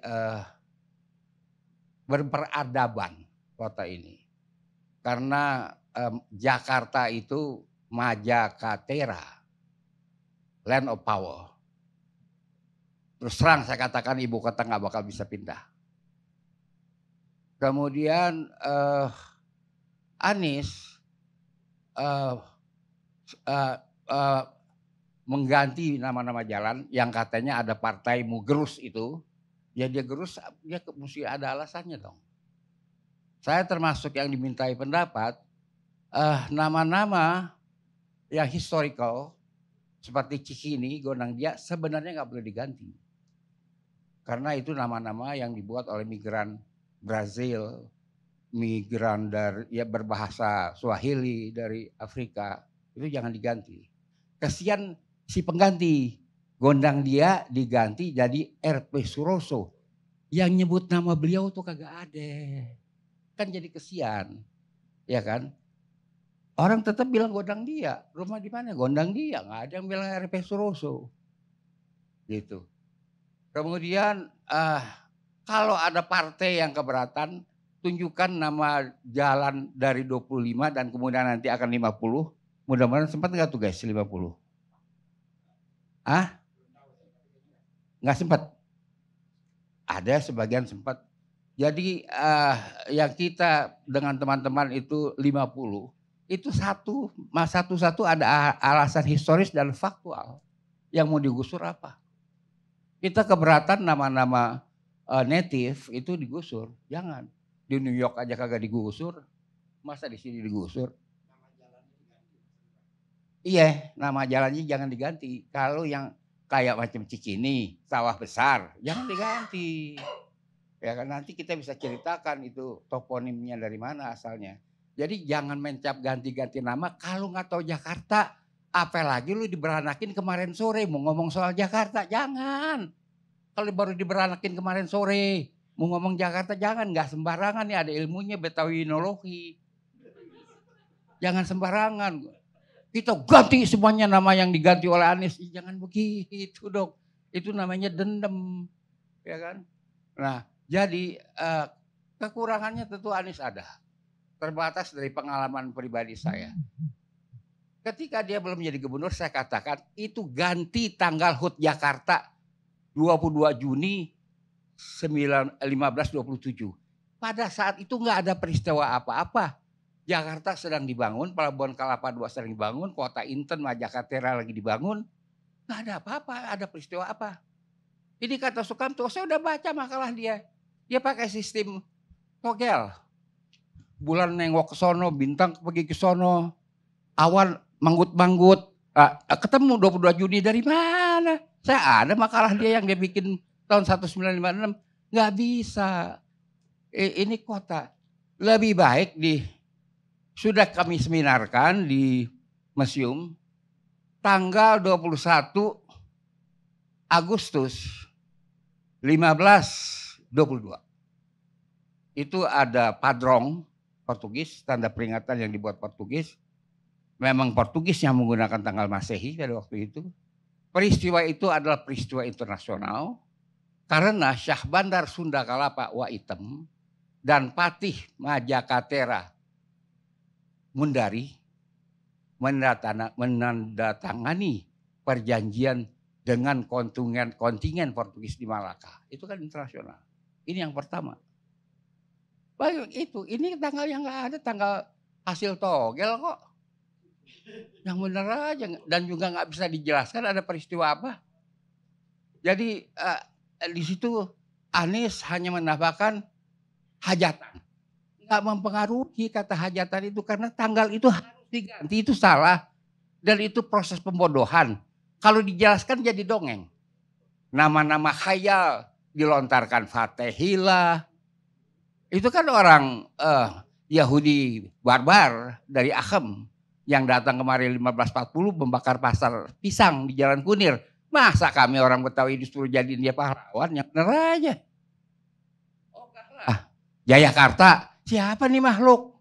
berperadaban kota ini. Karena Jakarta itu Majakatera, land of power. Terus terang saya katakan ibu kota nggak bakal bisa pindah. Kemudian Anies mengganti nama-nama jalan yang katanya ada partai gerus itu. Ya dia gerus, dia mesti ada alasannya dong. Saya termasuk yang dimintai pendapat, nama-nama yang historical seperti Cikini, Gondangdia sebenarnya nggak boleh diganti. Karena itu nama-nama yang dibuat oleh migran Brazil, migran dari berbahasa Swahili dari Afrika, itu jangan diganti. Kesian si pengganti, Gondangdia diganti jadi RP Suroso. Yang nyebut nama beliau tuh kagak ada. Kan jadi kesian, ya kan? Orang tetap bilang Gondangdia, rumah di mana? Gondangdia, nggak ada yang bilang RP Suroso, gitu. Kemudian kalau ada partai yang keberatan, tunjukkan nama jalan dari 25 dan kemudian nanti akan 50. Mudah-mudahan sempat nggak tuh guys 50? Nggak sempat. Ada sebagian sempat. Jadi yang kita dengan teman-teman itu 50, itu satu-satu ada alasan historis dan faktual. Yang mau digusur apa? Kita keberatan nama-nama native itu digusur, jangan. Di New York aja kagak digusur, masa di sini digusur? Iya, nama jalannya jangan diganti. Kalau yang kayak macam Cikini, sawah besar, jangan diganti. Ya kan nanti kita bisa ceritakan itu toponimnya dari mana asalnya. Jadi jangan mencap ganti-ganti nama kalau nggak tahu Jakarta. Apalagi lu diberanakin kemarin sore mau ngomong soal Jakarta, jangan. Kalau baru diberanakin kemarin sore mau ngomong Jakarta, jangan, nggak sembarangan nih, ada ilmunya Betawinologi. Jangan sembarangan. Kita ganti semuanya nama yang diganti oleh Anies, jangan begitu dong. Itu namanya dendam, ya kan? Nah, jadi kekurangannya tentu Anies ada. Terbatas dari pengalaman pribadi saya. Ketika dia belum menjadi gubernur, saya katakan itu ganti tanggal HUT Jakarta 22 Juni 1527. Pada saat itu nggak ada peristiwa apa-apa. Jakarta sedang dibangun, Pelabuhan Kelapa II sedang dibangun, Kota Inten, Majakatera lagi dibangun. Nggak ada apa-apa, ada peristiwa apa. Ini kata Sukamto, saya udah baca makalah dia. Dia pakai sistem togel. Bulan nengok ke sono, bintang pergi ke sono, awan manggut-manggut. Ketemu 22 Juni dari mana? Saya ada makalah dia yang dia bikin tahun 1956. Nggak bisa. Ini kota. Lebih baik sudah kami seminarkan di museum. Tanggal 21 Agustus 1522. Itu ada padrong Portugis, tanda peringatan yang dibuat Portugis. Memang Portugis yang menggunakan tanggal Masehi pada waktu itu. Peristiwa itu adalah peristiwa internasional karena Syah Bandar Sunda Kalapa Waitem dan Patih Majakatera Mundari menandatangani perjanjian dengan kontingen Portugis di Malaka. Itu kan internasional. Ini yang pertama. Baik itu, ini tanggal yang nggak ada, tanggal hasil togel kok. Yang benar aja dan juga nggak bisa dijelaskan ada peristiwa apa. Jadi di situ Anies hanya menambahkan hajatan. Nggak mempengaruhi kata hajatan itu karena tanggal itu harus diganti, itu salah. Dan itu proses pembodohan. Kalau dijelaskan jadi dongeng. Nama-nama khayal dilontarkan Fatihillah. Itu kan orang Yahudi barbar dari Achem yang datang kemarin 1540 membakar pasar pisang di Jalan Kunir. Masa kami orang Betawi disuruh jadiin dia pahlawan? Yang bener aja. Oh kalah. Jayakarta, siapa nih makhluk?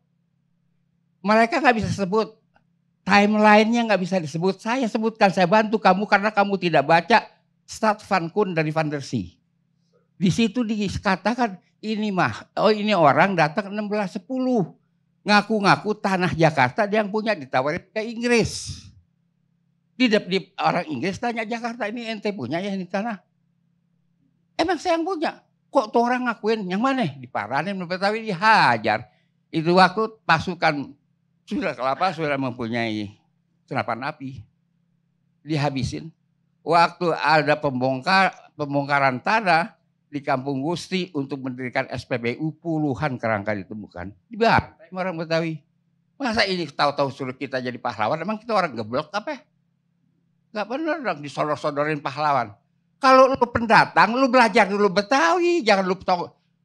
Mereka nggak bisa sebut. Timeline-nya nggak bisa disebut. Saya sebutkan, saya bantu kamu karena kamu tidak baca Stad van Koen dari Van der Sea. Di situ dikatakan ini orang datang 1610. Ngaku-ngaku tanah Jakarta dia yang punya, ditawarin ke Inggris. Di orang Inggris tanya Jakarta, ini ente punya ya ini tanah? Emang saya yang punya. Kok tuh orang ngakuin yang mana? Diparanin Betawi dihajar. Itu waktu pasukan sudah kelapa sudah mempunyai senapan api. Dihabisin. Waktu ada pembongkaran tanah di Kampung Gusti untuk mendirikan SPBU, puluhan kerangka ditemukan. Dibantai orang Betawi. Masa ini tahu-tahu suruh kita jadi pahlawan? Emang kita orang geblok apa? Gak bener dong disodor-sodorin pahlawan. Kalau lu pendatang, lu belajar dulu Betawi. Jangan lu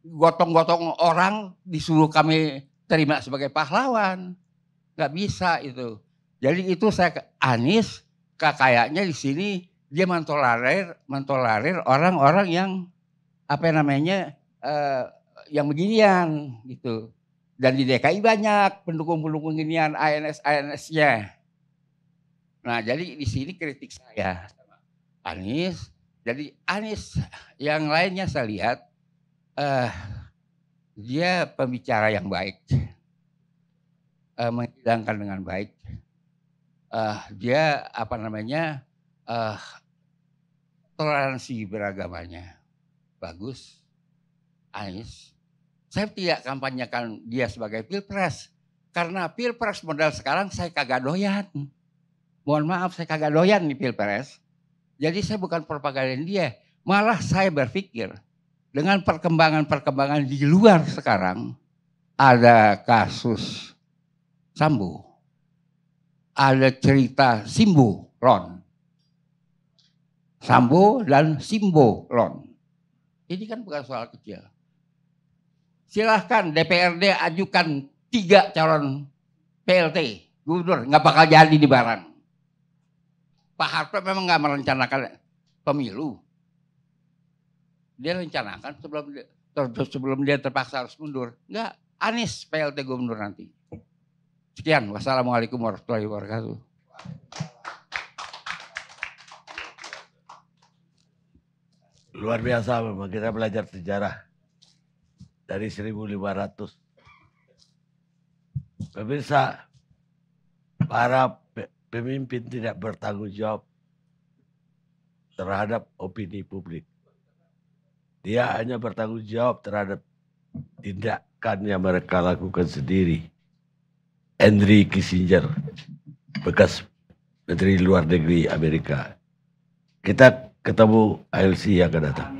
gotong-gotong orang disuruh kami terima sebagai pahlawan. Gak bisa itu. Jadi itu saya Anies kayaknya di sini dia mentolerir orang-orang yang yang beginian gitu. Dan di DKI banyak pendukung-pendukung ginian ANS-nya. Nah, jadi di sini kritik saya Anies. Jadi Anies yang lainnya saya lihat dia pembicara yang baik. Menghidangkan dengan baik. Dia toleransi beragamanya bagus. Anies, saya tidak kampanyekan dia sebagai pilpres karena pilpres model sekarang saya kagak doyan. Mohon maaf, saya kagak doyan di pilpres. Jadi saya bukan propaganda dia, malah saya berpikir dengan perkembangan di luar sekarang ada kasus Sambo. Ada cerita Simbo Lon. Sambo dan Simbo Lon. Ini kan bukan soal kecil. Silahkan DPRD ajukan 3 calon PLT. Gubernur nggak bakal jadi di Barang. Pak Harto memang nggak merencanakan pemilu. Dia rencanakan sebelum dia terpaksa harus mundur. Enggak, Anies PLT gubernur nanti. Sekian, wassalamualaikum warahmatullahi wabarakatuh. Luar biasa memang kita belajar sejarah dari 1500. Pemirsa, para pemimpin tidak bertanggung jawab terhadap opini publik. Dia hanya bertanggung jawab terhadap tindakan yang mereka lakukan sendiri. Henry Kissinger, bekas Menteri Luar Negeri Amerika. Kita ketemu ALC yang akan datang.